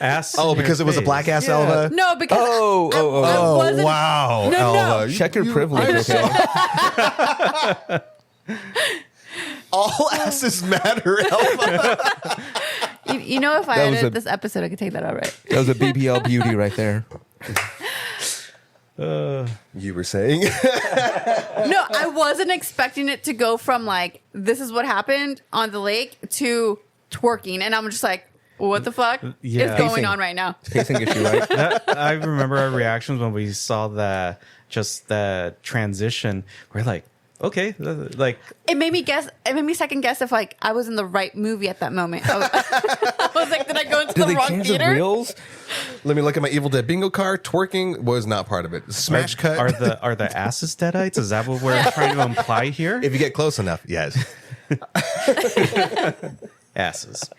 Ass. Oh, because it was a black ass Elva. No, because Oh, wasn't, wow, No, Elva. no. Check your privilege, okay? All asses matter, Elva. You know, if I That was edited this episode, I could take that out, right? That was a BBL beauty right there. You were saying? No, I wasn't expecting it to go from like, this is what happened on the lake to twerking. And I'm just like, what the fuck is going Pacing. on right now? Pacing issue, right? I remember our reactions when we saw the transition. We're like, okay, like It made me second guess if like I was in the right movie at that moment. I was like, did I go into Did the they wrong change the theater? reels? Let me look at my Evil Dead bingo card. Twerking was not part of it. Smash cut. are the asses deadites? Is that what we're trying to imply here? If you get close enough, yes. Asses.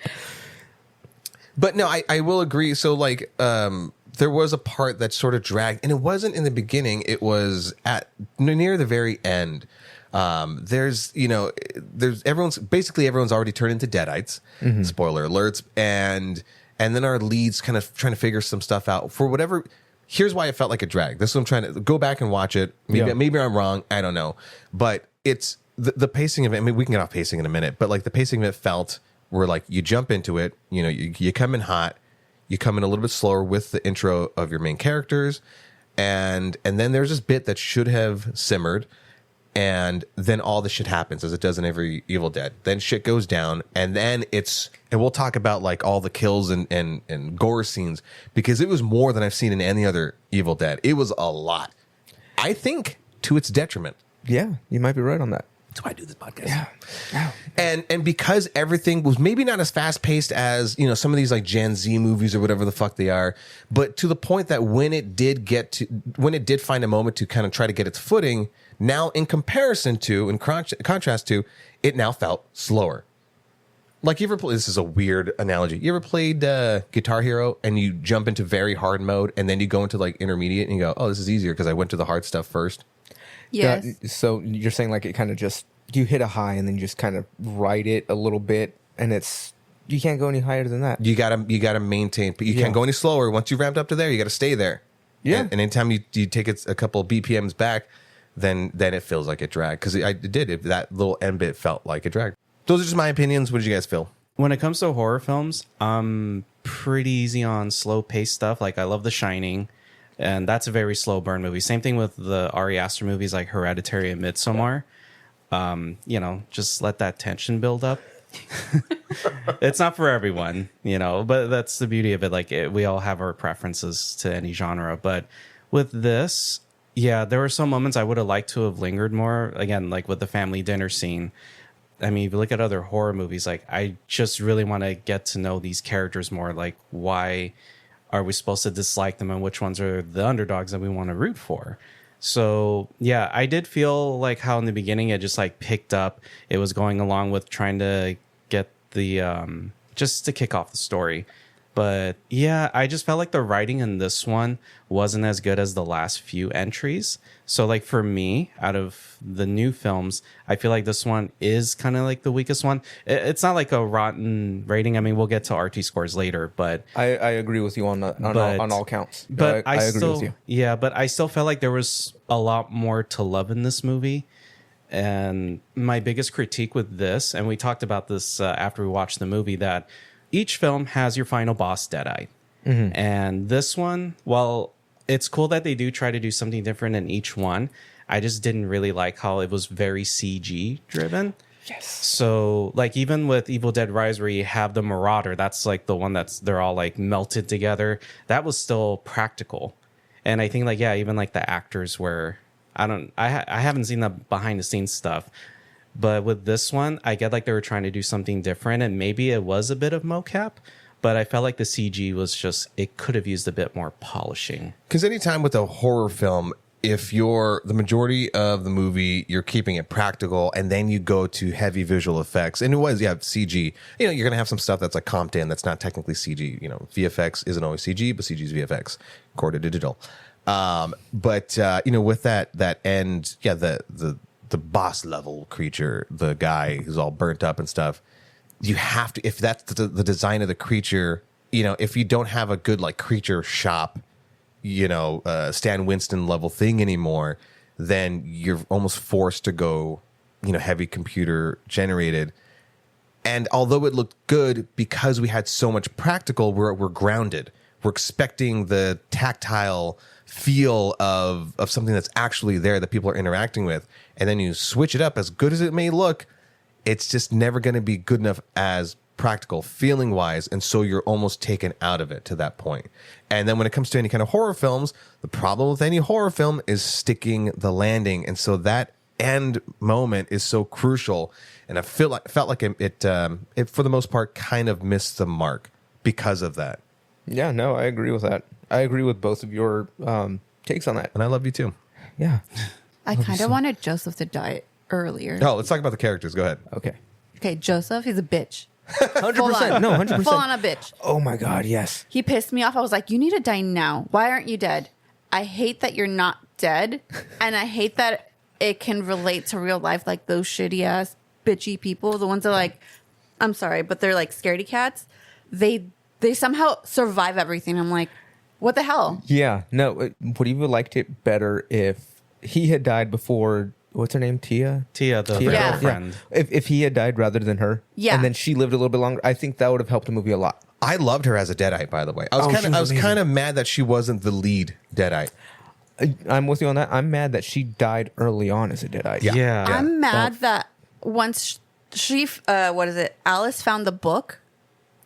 But no, I will agree. So like, there was a part that sort of dragged, and it wasn't in the beginning. It was at near the very end. There's everyone's already turned into deadites. Spoiler alerts, and then our leads kind of trying to figure some stuff out for whatever. Here's why it felt like a drag. This is what I'm trying to go back and watch it. Maybe I'm wrong. I don't know, but it's the pacing of it. I mean, we can get off pacing in a minute, but like the pacing of it felt where like you jump into it, you come in hot, you come in a little bit slower with the intro of your main characters, and then there's this bit that should have simmered, and then all the shit happens as it does in every Evil Dead. Then shit goes down, and then and we'll talk about like all the kills and gore scenes, because it was more than I've seen in any other Evil Dead. It was a lot. I think to its detriment. Yeah, you might be right on that. That's why I do this podcast. Yeah. And because everything was maybe not as fast paced as, some of these like Gen Z movies or whatever the fuck they are, but to the point that when it did find a moment to kind of try to get its footing, now in comparison to, in contrast to, it now felt slower. Like this is a weird analogy. You ever played Guitar Hero and you jump into very hard mode and then you go into like intermediate and you go, oh, this is easier because I went to the hard stuff first? Yes. So you're saying like it kind of just, you hit a high and then you just kind of ride it a little bit, and you can't go any higher than that. You gotta maintain, but you can't go any slower. Once you ramped up to there, you gotta stay there. Yeah. And anytime you take it a couple BPMs back, then it feels like it dragged. Because that little end bit felt like it dragged. Those are just my opinions. What did you guys feel? When it comes to horror films, I'm pretty easy on slow paced stuff. Like I love The Shining. And that's a very slow burn movie. Same thing with the Ari Aster movies like Hereditary and Midsommar. Just let that tension build up. It's not for everyone, but that's the beauty of it. Like we all have our preferences to any genre. But with this, there were some moments I would have liked to have lingered more. Again, like with the family dinner scene. I mean, if you look at other horror movies, like I just really want to get to know these characters more. Like why are we supposed to dislike them and which ones are the underdogs that we want to root for? So, I did feel like how in the beginning it just like picked up. It was going along with trying to get the, just to kick off the story. But I just felt like the writing in this one wasn't as good as the last few entries. So like for me, out of the new films, I feel like this one is kind of like the weakest one. It's not like a rotten rating. I mean, we'll get to RT scores later, but I agree with you on all counts. But I agree with you. Yeah, but I still felt like there was a lot more to love in this movie. And my biggest critique with this, and we talked about this after we watched the movie, that each film has your final boss, Deadeye. Mm-hmm. And this one, while it's cool that they do try to do something different in each one, I just didn't really like how it was very CG driven. Yes. So like even with Evil Dead Rise, where you have the Marauder, that's like the one they're all like melted together. That was still practical. And I think like, even like the actors were, I haven't seen the behind the scenes stuff. But with this one, I get like they were trying to do something different, and maybe it was a bit of mocap, but I felt like the CG was just, it could have used a bit more polishing. Because anytime with a horror film, if you're the majority of the movie, you're keeping it practical, and then you go to heavy visual effects, and it was, CG. You're going to have some stuff that's like comped in that's not technically CG. VFX isn't always CG, but CG is VFX, core to digital. But with that end, the boss level creature, the guy who's all burnt up and stuff, you have to, if that's the design of the creature, if you don't have a good like creature shop, Stan Winston level thing anymore, then you're almost forced to go, heavy computer generated. And although it looked good, because we had so much practical, we're grounded. We're expecting the tactile feel of something that's actually there that people are interacting with. And then you switch it up, as good as it may look, it's just never going to be good enough as practical feeling wise. And so you're almost taken out of it to that point. And then when it comes to any kind of horror films, the problem with any horror film is sticking the landing. And so that end moment is so crucial. And I felt like it for the most part kind of missed the mark because of that. Yeah, no, I agree with that. I agree with both of your takes on that. And I love you too. Yeah. I kind of wanted Joseph to die earlier. Oh, let's talk about the characters. Go ahead. Okay. Okay, Joseph, he's a bitch. 100%. No, 100%. Full on a bitch. Oh my God, yes. He pissed me off. I was like, you need to die now. Why aren't you dead? I hate that you're not dead. And I hate that it can relate to real life, like those shitty ass bitchy people, the ones that like, I'm sorry, but they're like scaredy cats. They somehow survive everything. I'm like, what the hell? Yeah, no, would you have liked it better if he had died before, what's her name, Tia, the Yeah. girlfriend. Yeah. If he had died rather than her, Yeah. and then she lived a little bit longer, I think that would have helped the movie a lot. I loved her as a Deadite, by the way. I she was was amazing. kind of mad that she wasn't the lead Deadite. I'm with you on that. I'm mad that she died early on as a Deadite. Yeah. I'm mad that once she, Alice found the book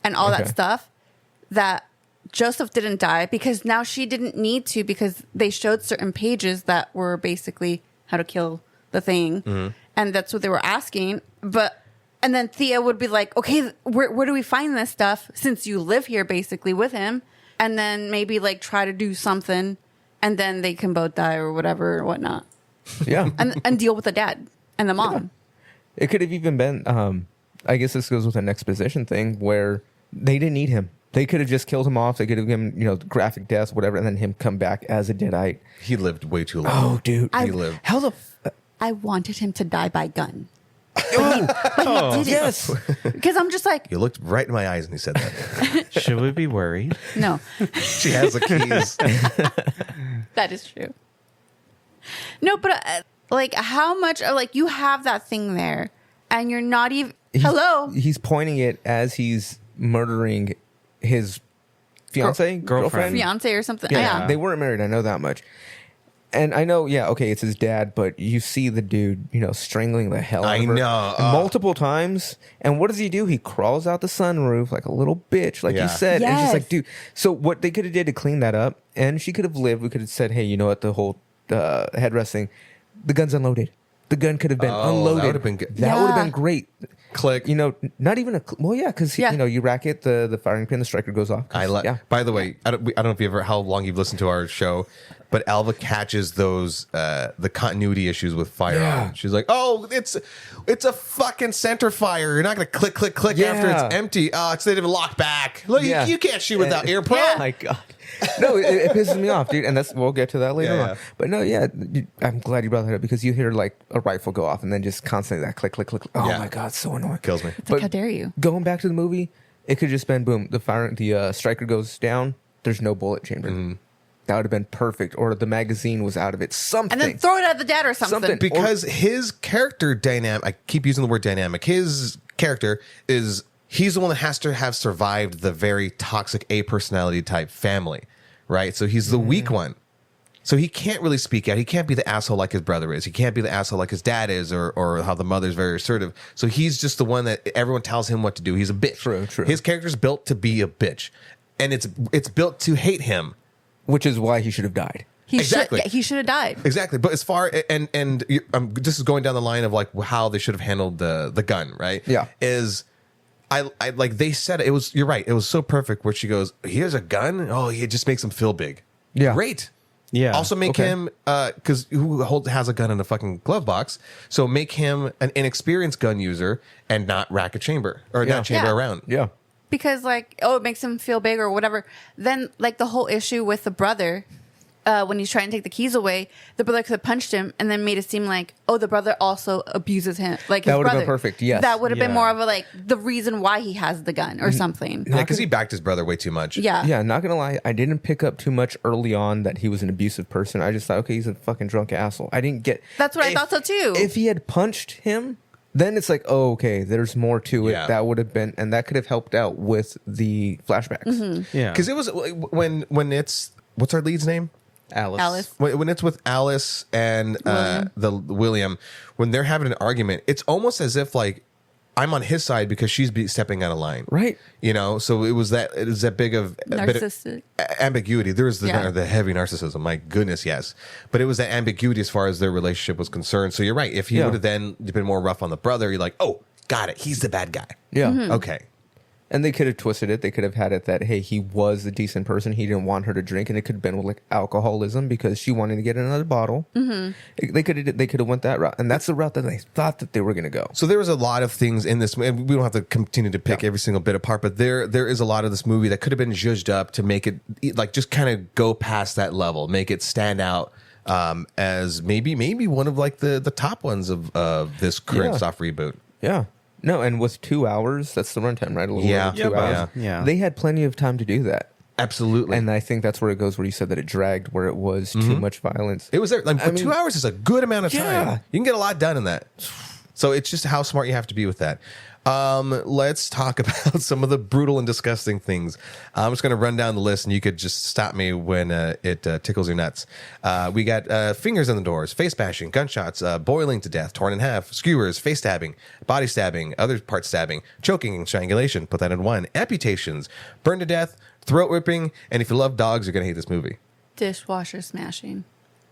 and all that Okay. stuff, that Joseph didn't die because now she didn't need to, because they showed certain pages that were basically how to kill the thing. Mm-hmm. And that's what they were asking. And then Thea would be like, okay, where do we find this stuff since you live here basically with him? And then maybe like try to do something, and then they can both die or whatever or whatnot. Yeah. And deal with the dad and the mom. It could have even been, I guess this goes with an exposition thing where they didn't need him. They could have just killed him off. They could have given him, graphic death, whatever, and then him come back as a Deadite. He lived way too long. Oh, dude. He lived. How the... I wanted him to die by gun. But he didn't. Yes. Because I'm just like, You looked right in my eyes when he said that. Should we be worried? no, She has the keys. that is true. No, but like how much, like you have that thing there and you're not even, hello? He's pointing it as he's murdering his fiance, girlfriend. Fiance or something. Yeah, Yeah. they weren't married. I know that much. And I know, yeah, okay, it's his dad, but you see the dude, strangling the hell out I of her know. multiple times. And what does he do? He crawls out the sunroof like a little bitch, like Yeah. you said. And it's just Yes. like, dude. So what they could have did to clean that up, and she could have lived. We could have said, hey, you know what? The whole headrest thing, the gun's unloaded. The gun could have been Oh, unloaded. that would have been good. That would have Yeah. been great. Click. Not even well, yeah, because Yeah. you rack it, the firing pin, the striker goes off. Yeah. By the way, I don't know if you ever how long you've listened to our show, but Alva catches those the continuity issues with firearms. Yeah. She's like, "Oh, it's a fucking center fire. You're not gonna click after Yeah. it's empty. Oh, it's not even locked back. Look, Yeah. you can't shoot without ear pro." Yeah. Oh my god. No, it pisses me off, dude. And we'll get to that later Yeah, on. yeah. But no, yeah, I'm glad you brought that up because you hear like a rifle go off and then just constantly that click. Oh Yeah. my god, so annoying. Kills me. It's like, how dare you? Going back to the movie, it could just been boom. The striker goes down. There's no bullet chamber. Mm-hmm. That would have been perfect. Or the magazine was out of it. Something. And then throw it at the dad or something. Something. Because his character dynamic, I keep using the word dynamic. His character is he's the one that has to have survived the very toxic A personality type family, right? So he's the weak one. So he can't really speak out. He can't be the asshole like his brother is. He can't be the asshole like his dad is, or how the mother's very assertive. So he's just the one that everyone tells him what to do. He's a bitch. True. His character's built to be a bitch, and it's built to hate him. Which is why he should have died. Exactly. He should have died. Exactly, but as far this is going down the line of like how they should have handled the gun, right? Yeah. Is I like they said it was. You're right. It was so perfect where she goes, "Here's a gun. Oh, it just makes him feel big." Yeah. Great. Yeah. Also make Okay. him because who has a gun in a fucking glove box? So make him an inexperienced gun user and not rack a chamber or Yeah. not chamber Yeah. around. Yeah. Because like, oh, it makes him feel big or whatever. Then like the whole issue with the brother, when he's trying to take the keys away, the brother could have punched him and then made it seem like, oh, the brother also abuses him. Like his That would have brother. been perfect, yes. That would have been Yeah. more of a like the reason why he has the gun or something. Yeah, because he backed his brother way too much. Yeah. Yeah, not gonna lie, I didn't pick up too much early on that he was an abusive person. I just thought, okay, he's a fucking drunk asshole. I didn't get. That's what I thought so too. If he had punched him, then it's like, oh, okay, there's more to it. Yeah. That would have been, and that could have helped out with the flashbacks. Mm-hmm. Yeah. Because it was when it's what's our lead's name? Alice. When it's with Alice and William, when they're having an argument, it's almost as if like I'm on his side because she's stepping out of line, Right. So it was that big of a bit of Narcissistic. ambiguity. There was Yeah. the heavy narcissism. My goodness, yes, but it was that ambiguity as far as their relationship was concerned. So you're right. If he Yeah. would have then been more rough on the brother, you're like, oh, got it. He's the bad guy. Yeah. Mm-hmm. Okay. And they could have twisted it. They could have had it that, hey, he was a decent person. He didn't want her to drink, and it could have been with like alcoholism because she wanted to get another bottle. Mm-hmm. They could have went that route, and that's the route that they thought that they were going to go. So there was a lot of things in this, and we don't have to continue to pick every single bit apart, but there is a lot of this movie that could have been zhuzhed up to make it like just kind of go past that level, make it stand out as maybe one of like the top ones of this current soft reboot. Yeah. No, and with 2 hours, that's the runtime, right? A little over 2 hours. Yeah. They had plenty of time to do that. Absolutely. And I think that's where it goes, where you said that it dragged, where it was too much violence. It was there. Like, 2 hours is a good amount of time. Yeah. You can get a lot done in that. So it's just how smart you have to be with that. Let's talk about some of the brutal and disgusting things. I'm just going to run down the list, and you could just stop me when it tickles your nuts. We got fingers in the doors, face bashing, gunshots, boiling to death, torn in half, skewers, face stabbing, body stabbing, other part stabbing, choking and strangulation. Put that in one. Amputations, burned to death, throat ripping, and if you love dogs, you're going to hate this movie. Dishwasher smashing.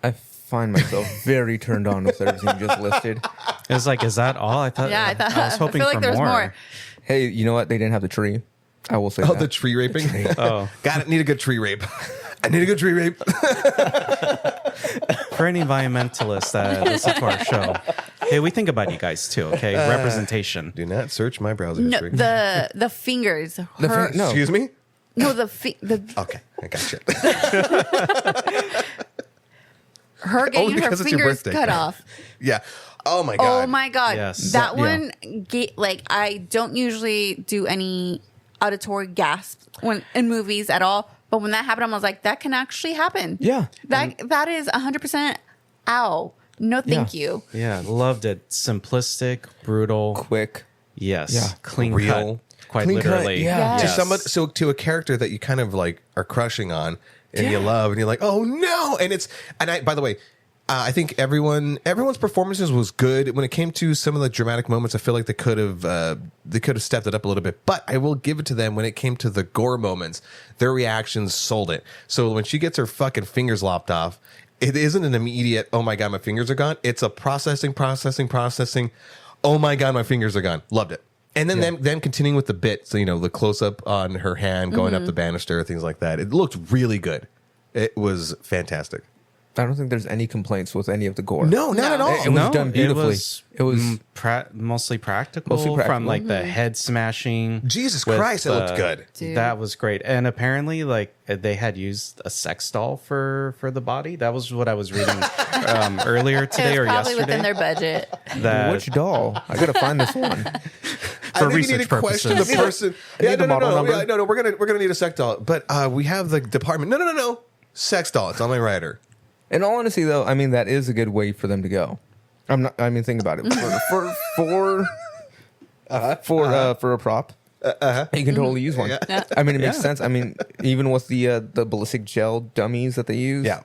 I find myself very turned on with everything you just listed. It was like, is that all? I thought. Yeah, I thought. I was hoping feel like for there's more. more. Hey, you know what? They didn't have the tree. I will say Oh, that. the tree raping? Oh, Got it. Need a good tree rape. I need a good tree rape. for any environmentalists that listen to our show, hey, we think about you guys too. Okay, representation. Do not search my browser No, history. the fingers. Her, no. Excuse me? no, the Okay, I got you. her getting her because it's your fingers birthday. cut off. Yeah. Oh my god. Oh my god, Yes. that Yeah. one. Like, I don't usually do any auditory gasps when in movies at all, but when that happened, I was like, that can actually happen. Yeah. that is 100%. Ow. No, thank you. Yeah, loved it. Simplistic, brutal. Quick. Yes. Yeah. Clean Real. cut. Quite Clean cut, literally. yeah. To Yes. to a character that you kind of like are crushing on and you love, and you're like, oh no. And I, by the way, I think everyone's performances was good. When it came to some of the dramatic moments, I feel like they could have stepped it up a little bit. But I will give it to them when it came to the gore moments. Their reactions sold it. So when she gets her fucking fingers lopped off, it isn't an immediate, oh my god, my fingers are gone. It's a processing. Oh my god, my fingers are gone. Loved it. And then them continuing with the bit, so the close up on her hand going up the banister, things like that. It looked really good. It was fantastic. I don't think there's any complaints with any of the gore. No, not at all. It was done beautifully. It was, It was mostly practical. Mostly practical. From like the head smashing. Jesus with Christ, it looked good. Dude. That was great. And apparently, like they had used a sex doll for the body. That was what I was reading earlier today It or was probably yesterday. within their budget. That which doll? I gotta find this one. for I think you research need to question the purposes. person. I need the model number. Yeah, no. We're gonna need a sex doll, but we have the department. No. Sex doll. It's on my rider. In all honesty, though, I mean that is a good way for them to go. I'm not. I mean, think about it. For a prop, you can totally use one. I mean, it makes sense. I mean, even with the ballistic gel dummies that they use. Yeah.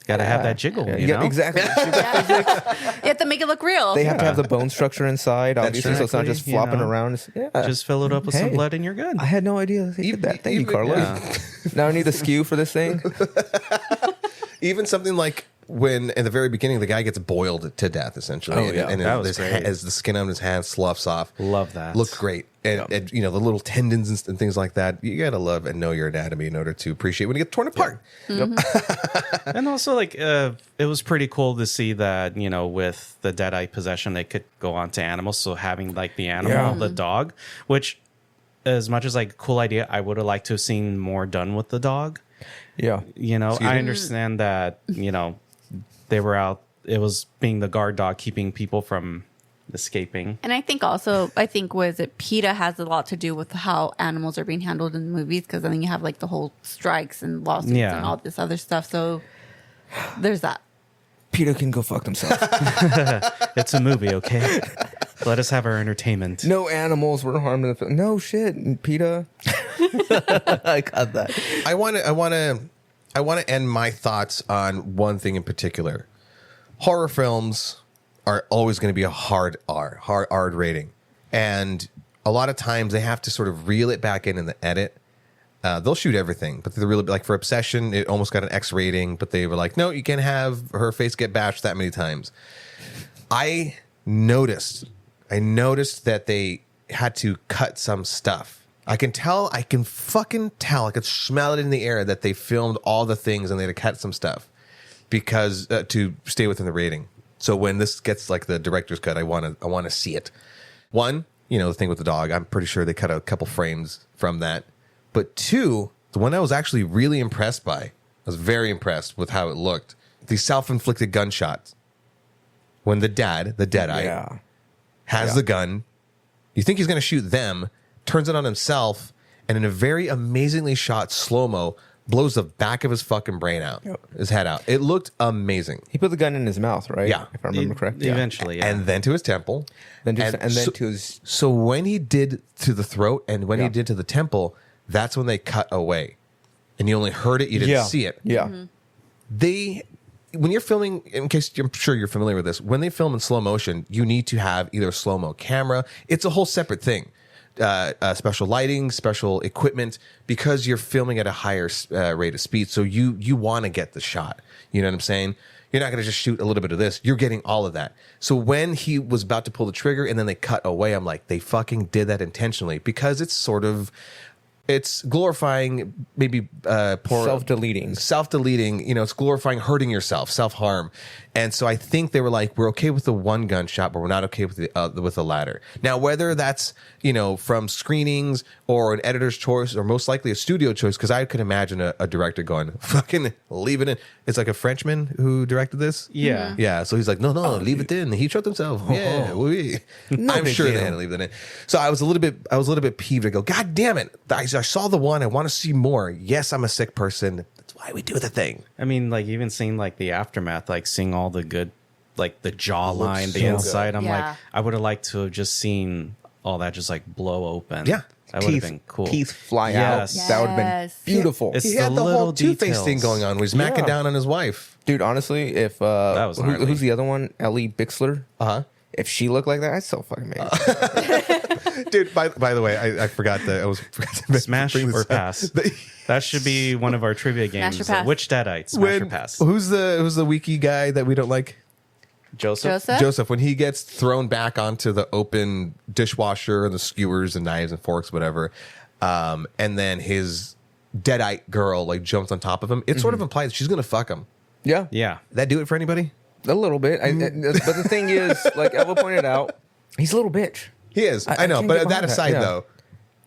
Got to have that jiggle, Yeah, you yeah, know? exactly. You have to make it look real. They have to have the bone structure inside, obviously, so it's not just Exactly, you flopping know. around. Yeah. Just fill it up with some Hey. blood and you're good. I had no idea that they did that. Thank you, Even- Carlos. Yeah. Now I need the skew for this thing. Even something like when in the very beginning the guy gets boiled to death, essentially. Oh, yeah. and That was his great. as the skin on his hand sloughs off. Love that. Looked great. And the little tendons and things like that. You gotta love and know your anatomy in order to appreciate when you get torn apart. And also, like, it was pretty cool to see that, with the Deadeye possession, they could go on to animals. So having, like, the animal, Yeah. the dog, which, as much as, like, a cool idea, I would have liked to have seen more done with the dog. Yeah. I understand that, they were out, it was being the guard dog keeping people from escaping. And I think was it PETA has a lot to do with how animals are being handled in the movies, because then you have like the whole strikes and lawsuits Yeah. and all this other stuff. So there's that. Peter can go fuck themselves. It's a movie, okay? Let us have our entertainment. No animals were harmed in the film. No shit, PETA. I got that. I want to end my thoughts on one thing in particular. Horror films are always going to be a hard R rating, and a lot of times they have to sort of reel it back in the edit. They'll shoot everything, but they're really like for Obsession, it almost got an X rating, but they were like, no, you can't have her face get bashed that many times. I noticed that they had to cut some stuff I can fucking tell. I could smell it in the air that they filmed all the things and they had to cut some stuff because to stay within the rating. So when this gets like the director's cut, I want to see it. One, the thing with the dog, I'm pretty sure they cut a couple frames from that. But two, the one I was actually really impressed by, I was very impressed with how it looked. The self-inflicted gunshots. When the deadite, has the gun, you think he's going to shoot them, turns it on himself, and in a very amazingly shot slow-mo, blows the back of his fucking brain out, his head out. It looked amazing. He put the gun in his mouth, right? Yeah. If I remember correctly. Eventually, yeah. And then to his temple. Then to his... So when he did to the throat and when he did to the temple, that's when they cut away. And you only heard it, you didn't see it. Yeah. When you're filming, in case I'm sure you're familiar with this, when they film in slow motion, you need to have either a slow-mo camera. It's a whole separate thing. Special lighting, special equipment, because you're filming at a higher rate of speed. So you want to get the shot. You know what I'm saying? You're not going to just shoot a little bit of this. You're getting all of that. So when he was about to pull the trigger and then they cut away, I'm like, they fucking did that intentionally because it's glorifying maybe poor Self-deleting. It's glorifying hurting yourself, self-harm. And so I think they were like, we're okay with the one gunshot, but we're not okay with the latter. Now, whether that's, from screenings or an editor's choice or most likely a studio choice, because I could imagine a director going, fucking leave it in. It's like a Frenchman who directed this. Yeah. Yeah. So he's like, no, leave it in. He shot himself. Yeah. Oui. I'm sure they had to leave it in. So I was a little bit peeved. I go, God damn it. I saw the one. I want to see more. Yes, I'm a sick person. That's why we do the thing. I mean, like even seeing like the aftermath, like seeing all the good, like the jawline, the so inside. good. I'm Yeah. like, I would have liked to have just seen all that just like blow open. Yeah. That would have been cool. Teeth fly Yes. out. That would have been Yes. beautiful. It's He the had the little whole Two-Face details. thing going on where he's macking Yeah. down on his wife. Dude, honestly, if was gnarly. who's the other one? Ellie Bixler. Uh-huh. If she looked like that, I'd so fucking made. Dude, by the way, I forgot to Smash bring this or up. pass. That should be one of our trivia games. Smash or pass. Which Deadite? Smash or pass? Who's the wiki guy that we don't like? Joseph? Joseph, when he gets thrown back onto the open dishwasher and the skewers and knives and forks, whatever, and then his deadite girl like jumps on top of him, it sort of implies she's gonna fuck him. Yeah. Yeah. That do it for anybody? A little bit. But the thing is, like Ella pointed out, he's a little bitch. He is. I know, can't but get that behind that, aside yeah. though,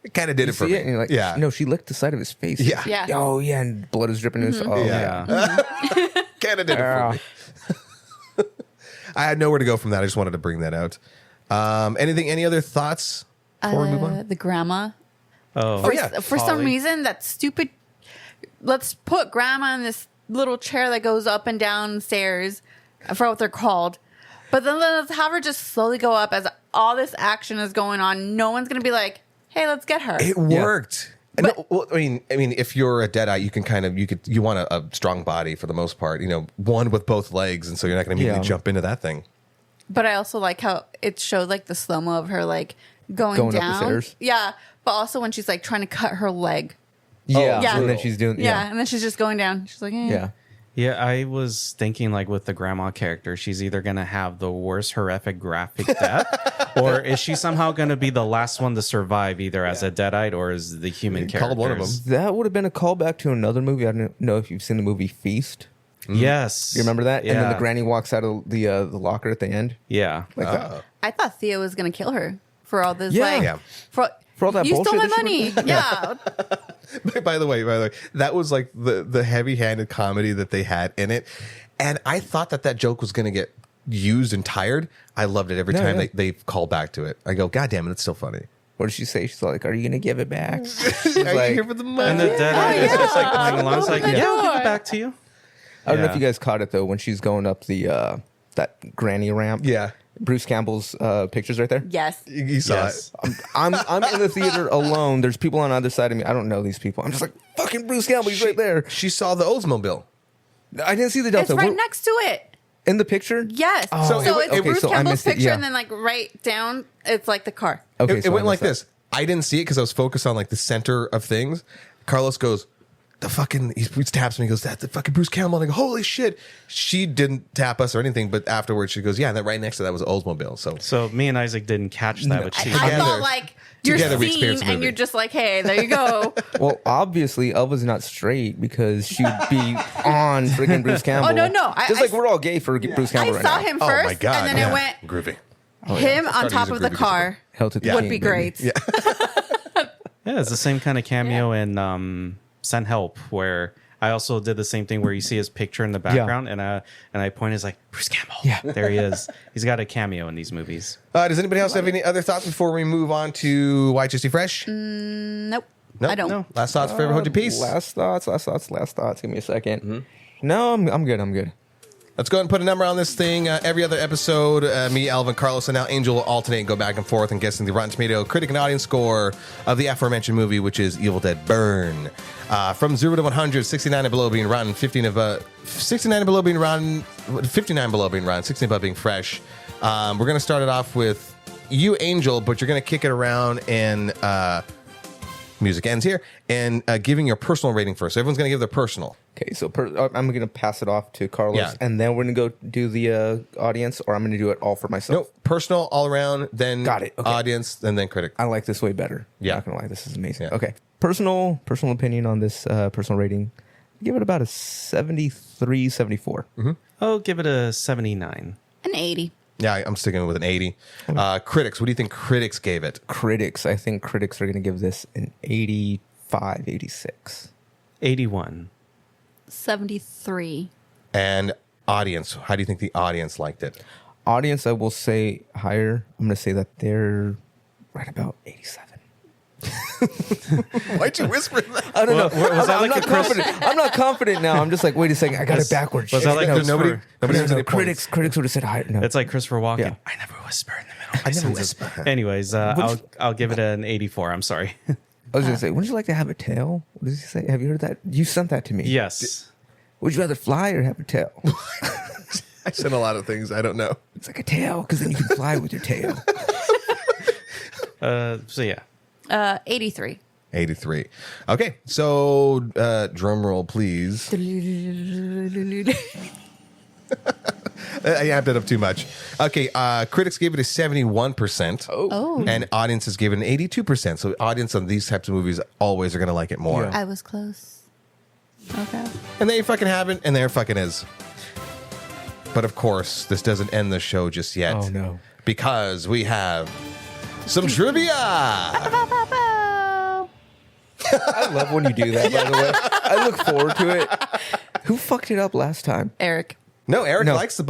it kind of did You it for see me. it and you're like, yeah. no, she licked the side of his face. Yeah. Yeah. Oh, yeah, and blood is dripping. Oh, Yeah. Yeah. Kind of did it for me. I had nowhere to go from that. I just wanted to bring that out. Any other thoughts before we move on? The grandma. Oh, For some Polly. reason, that stupid. Let's put grandma in this little chair that goes up and down stairs. I forgot what they're called. But then let's have her just slowly go up as all this action is going on. No one's going to be like, hey, let's get her. It worked. And no, well, I mean, if you're a deadite, you can you want a strong body for the most part. One with both legs, and so you're not going to immediately jump into that thing. But I also like how it showed like the slow-mo of her like going Going up down. the stairs? Yeah. But also when she's like trying to cut her leg. Yeah. Yeah. And then she's doing, Yeah. And then she's just going down. She's like, eh. Yeah. Yeah, I was thinking like with the grandma character, she's either going to have the worst horrific graphic death, or is she somehow going to be the last one to survive, either as a deadite or as the human character? Called one of them. That would have been a callback to another movie. I don't know if you've seen the movie Feast. Yes. You remember that? Yeah. And then the granny walks out of the locker at the end. Yeah. Like that. I thought Theo was going to kill her for all this. Yeah. Like, Yeah. For all that you stole bullshit my that money. she Yeah. By the way, that was like the heavy-handed comedy that they had in it, and I thought that joke was going to get used and tired. I loved it every time they call back to it. I go, God damn it, it's still funny. What did she say? She's like, "Are you gonna give it back?" She's Are like, you here for the money? And the deadite is just like playing along. It's like, Open the yeah, I'll give door. it back to you. I don't know if Yeah. you guys caught it though when she's going up the that granny ramp. Yeah, Bruce Campbell's pictures right there. Yes. you saw Yes. it. I'm in the theater alone. There's people on the other side of me. I don't know these people. I'm just like, fucking Bruce Campbell. He's right there. She saw the Oldsmobile. I didn't see the It's Delta. right Where- next to it. in the picture. Yes. Oh. So, So it's okay, Bruce so I Campbell's missed it, picture, yeah. and then like right down, it's like the car. Okay, It so went I like missed this. I didn't see it because I was focused on like the center of things. Carlos goes, he taps me. He goes, that's the fucking Bruce Campbell. And I go, holy shit. She didn't tap us or anything, but afterwards she goes, yeah, and then right next to that was Oldsmobile. So me and Isaac didn't catch that, but she I Together- thought like you're together we seen experienced the and movie. you're just like, hey, there you go. Well, obviously, Elva's not straight because she'd be on freaking Bruce Campbell. Oh, no. Just like we're all gay for Bruce I Campbell right saw now. him oh first, my God. and then yeah. it went Groovy. him on Started top using of the groovy car. Hell to the Would king, be baby. great. Yeah. Yeah, it's the same kind of cameo in Send Help, where I also did the same thing where you see his picture in the background, and I pointed, like, Bruce Campbell. Yeah. There he is. He's got a cameo in these movies. Does anybody else have any other thoughts before we move on to YHC Fresh? Nope. Nope. I don't. No. Last thoughts for Hold Your Peace. Last thoughts. Give me a 2nd. No, I'm good. Let's go ahead and put a number on this thing. Every other episode, me, Alvin, Carlos, and now Angel will alternate and go back and forth and guessing the Rotten Tomato critic and audience score of the aforementioned movie, which is Evil Dead Burn. From 0 to 100, 69 and below being rotten, 69 and below being rotten, 59 below being rotten, 16 above being fresh. We're going to start it off with you, Angel, but you're going to kick it around and music ends here and giving your personal rating first. So everyone's going to give their personal. Okay, so I'm going to pass it off to Carlos, Yeah. and then we're going to go do the audience, or I'm going to do it all for myself. Nope, personal all around, then Got it, okay. audience, and then critic. I like this way better. Yeah. Not going to lie, this is amazing. Yeah. Okay, personal opinion on this personal rating. Give it about a 73, 74. I'll give it a 79. An 80. Yeah, I'm sticking with an 80. Critics, what do you think critics gave it? Critics, I think critics are going to give this an 85, 86. 81. 73. And audience, how do you think the audience liked it? Audience, I will say higher. I'm going to say that they're right about 87. Why'd you whisper that? I don't know. was that I'm like not a Chris- confident. I'm not confident now. I'm just like, wait a second. I got it backwards. Was that like There's Christopher- nobody has any critics would have said higher. No. It's like Christopher Walken. Yeah. I never whisper in the middle of my I never sentences. whisper. Anyways, I'll give it an 84. I'm sorry. I was going to say, wouldn't you like to have a tail? What does he say? Have you heard that? You sent that to me. Yes. Would you rather fly or have a tail? I said a lot of things. I don't know. It's like a tail because then you can fly with your tail. So yeah. 83. 83. Okay, so drum roll, please. I amped it up too much. Okay, critics gave it a 71%. Oh. And audiences gave it an 82%. So audience on these types of movies always are going to like it more. Yeah. I was close. Okay. And there you fucking have it, and there fucking is. But of course, this doesn't end the show just yet. Oh, no. Because we have some trivia. I love when you do that, by the way. I look forward to it. Who fucked it up last time? Eric. No, Eric No. likes the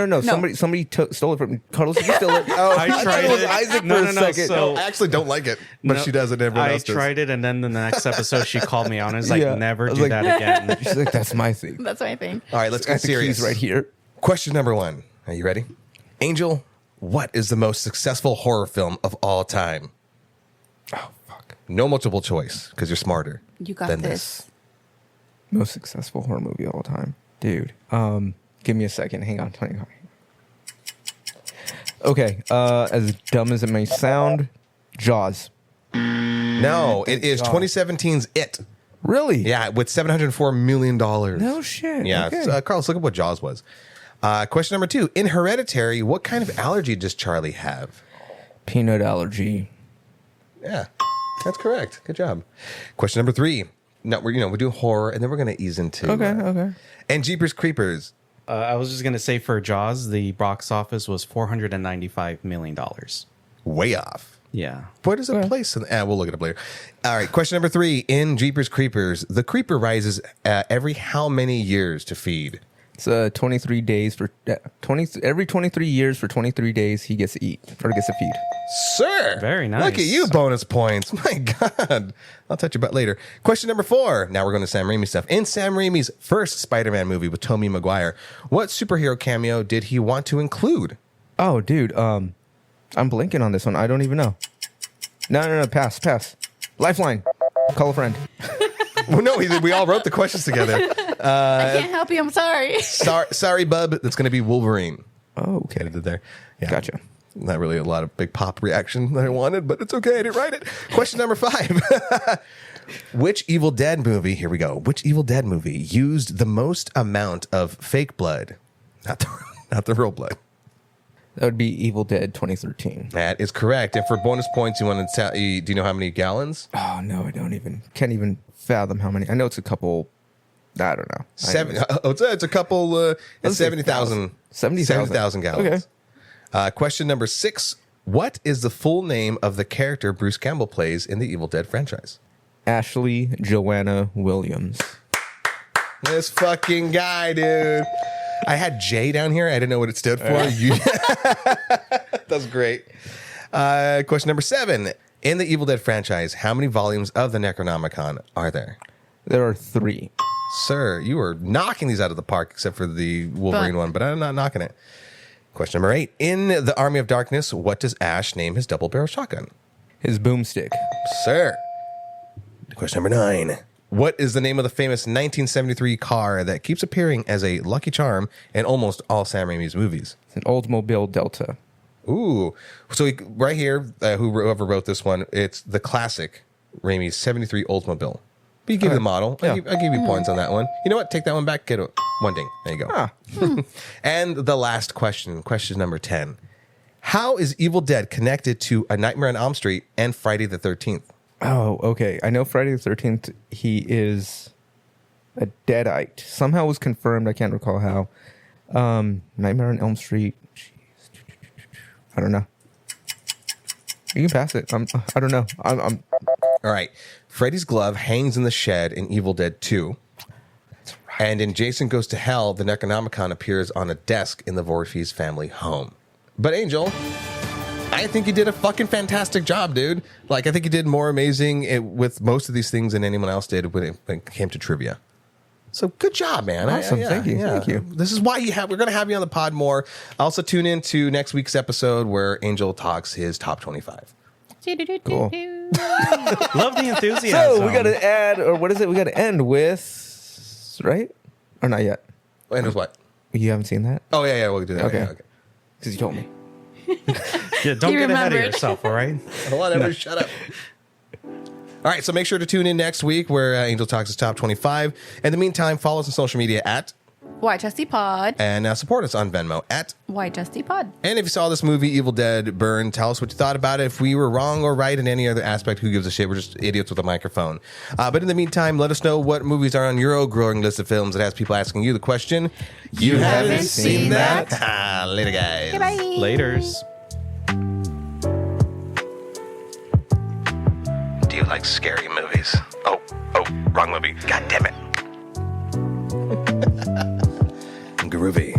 No. Somebody stole it from me. Carlos, did you steal it? Oh, I tried it was it. Isaac No, for no, a no, second. so- I actually don't like it, but No, she does it. Everyone I else does. tried it, and then the next episode she called me on and was like, Yeah. never I was do like- that again. She's like, that's my thing. That's my thing. All right, let's I get got the keys serious. right here. Question number 1. Are you ready? Angel, what is the most successful horror film of all time? Oh, fuck. No multiple choice, because you're smarter. You got than this. Most successful horror movie of all time. Dude, give me a second. Hang on. Okay, as dumb as it may sound, Jaws. No, it is God. 2017's It. Really? Yeah, with $704 million. No shit. Yeah, Okay. Carlos, look at what Jaws was. Question number 2. In Hereditary, what kind of allergy does Charlie have? Peanut allergy. Yeah, that's correct. Good job. Question number 3. No, we're doing horror, and then we're going to ease into Okay. And Jeepers Creepers. I was just going to say for Jaws, the box office was $495 million. Way off. Yeah. What is a place? We'll look it up later. All right. Question number 3. In Jeepers Creepers, the creeper rises every how many years to feed? It's 23 days for 20. Every 23 years for 23 days, he gets to eat or gets to feed. Sir. Very nice. Look at you, bonus points. My God. I'll touch your butt later. Question number 4. Now we're going to Sam Raimi stuff. In Sam Raimi's first Spider-Man movie with Tobey Maguire, what superhero cameo did he want to include? Oh, dude. I'm blinking on this one. I don't even know. No. Pass. Lifeline. Call a friend. Well, no, we all wrote the questions together. I can't help you. I'm sorry. Sorry, bub. That's going to be Wolverine. Oh, okay. Edited there. Yeah. Gotcha. Not really a lot of big pop reaction that I wanted, but it's okay. I didn't write it. Question number 5. Which Evil Dead movie, here we go. Which Evil Dead movie used the most amount of fake blood? Not the real blood. That would be Evil Dead 2013. That is correct. And for bonus points, you want to tell, do you know how many gallons? Oh, no, I can't even fathom how many. I know it's a couple, I don't know. It's a couple, it's 70,000. 70,000 gallons. Okay. Question number 6. What is the full name of the character Bruce Campbell plays in the Evil Dead franchise? Ashley Joanna Williams. This fucking guy, dude. I had J down here. I didn't know what it stood for. That's great. Question number 7. In the Evil Dead franchise, how many volumes of the Necronomicon are there? There are 3. Sir, you are knocking these out of the park, except for the Wolverine one, but I'm not knocking it. Question number 8. In the Army of Darkness, what does Ash name his double-barrel shotgun? His boomstick. Sir. Question number 9. What is the name of the famous 1973 car that keeps appearing as a Lucky Charm in almost all Sam Raimi's movies? It's an Oldsmobile Delta. Ooh. So right here, whoever wrote this one, it's the classic Raimi's 73 Oldsmobile. But you give the model. Yeah. I'll give you points on that one. You know what? Take that one back. Get one ding. There you go. And the last question number 10. How is Evil Dead connected to A Nightmare on Elm Street and Friday the 13th? Oh, okay. I know Friday the 13th, he is a Deadite. Somehow it was confirmed. I can't recall how. Nightmare on Elm Street. Jeez. I don't know. You can pass it. I don't know. I'm All right. Freddy's glove hangs in the shed in Evil Dead 2. That's right. And in Jason Goes to Hell, the Necronomicon appears on a desk in the Voorhees family home. But Angel, I think you did a fucking fantastic job, dude. Like, I think you did more amazing with most of these things than anyone else did when it came to trivia. So good job, man. Awesome. Thank you. Thank you. This is why we're going to have you on the pod more. Also tune in to next week's episode where Angel talks his top 25. Cool. Love the enthusiasm. So we got to add, or what is it? We got to end with, right? Or not yet? And with what? You haven't seen that? Oh, yeah, we'll do that. Okay. Yeah, okay. Because you told me. Yeah, don't He get ahead of remembered. yourself, all right? Hold on, everybody, shut up. All right, so make sure to tune in next week where Angel talks his top 25. In the meantime, follow us on social media at, Why Justy Pod. and support us on Venmo at. Why Justy Pod. And if you saw this movie, Evil Dead Burn, tell us what you thought about it. If we were wrong or right in any other aspect, who gives a shit? We're just idiots with a microphone. But in the meantime, let us know what movies are on your growing list of films that has people asking you the question. You haven't seen that? Later, guys. Okay, bye. Laters. Do you like scary movies? Oh, wrong movie. God damn it. Groovy.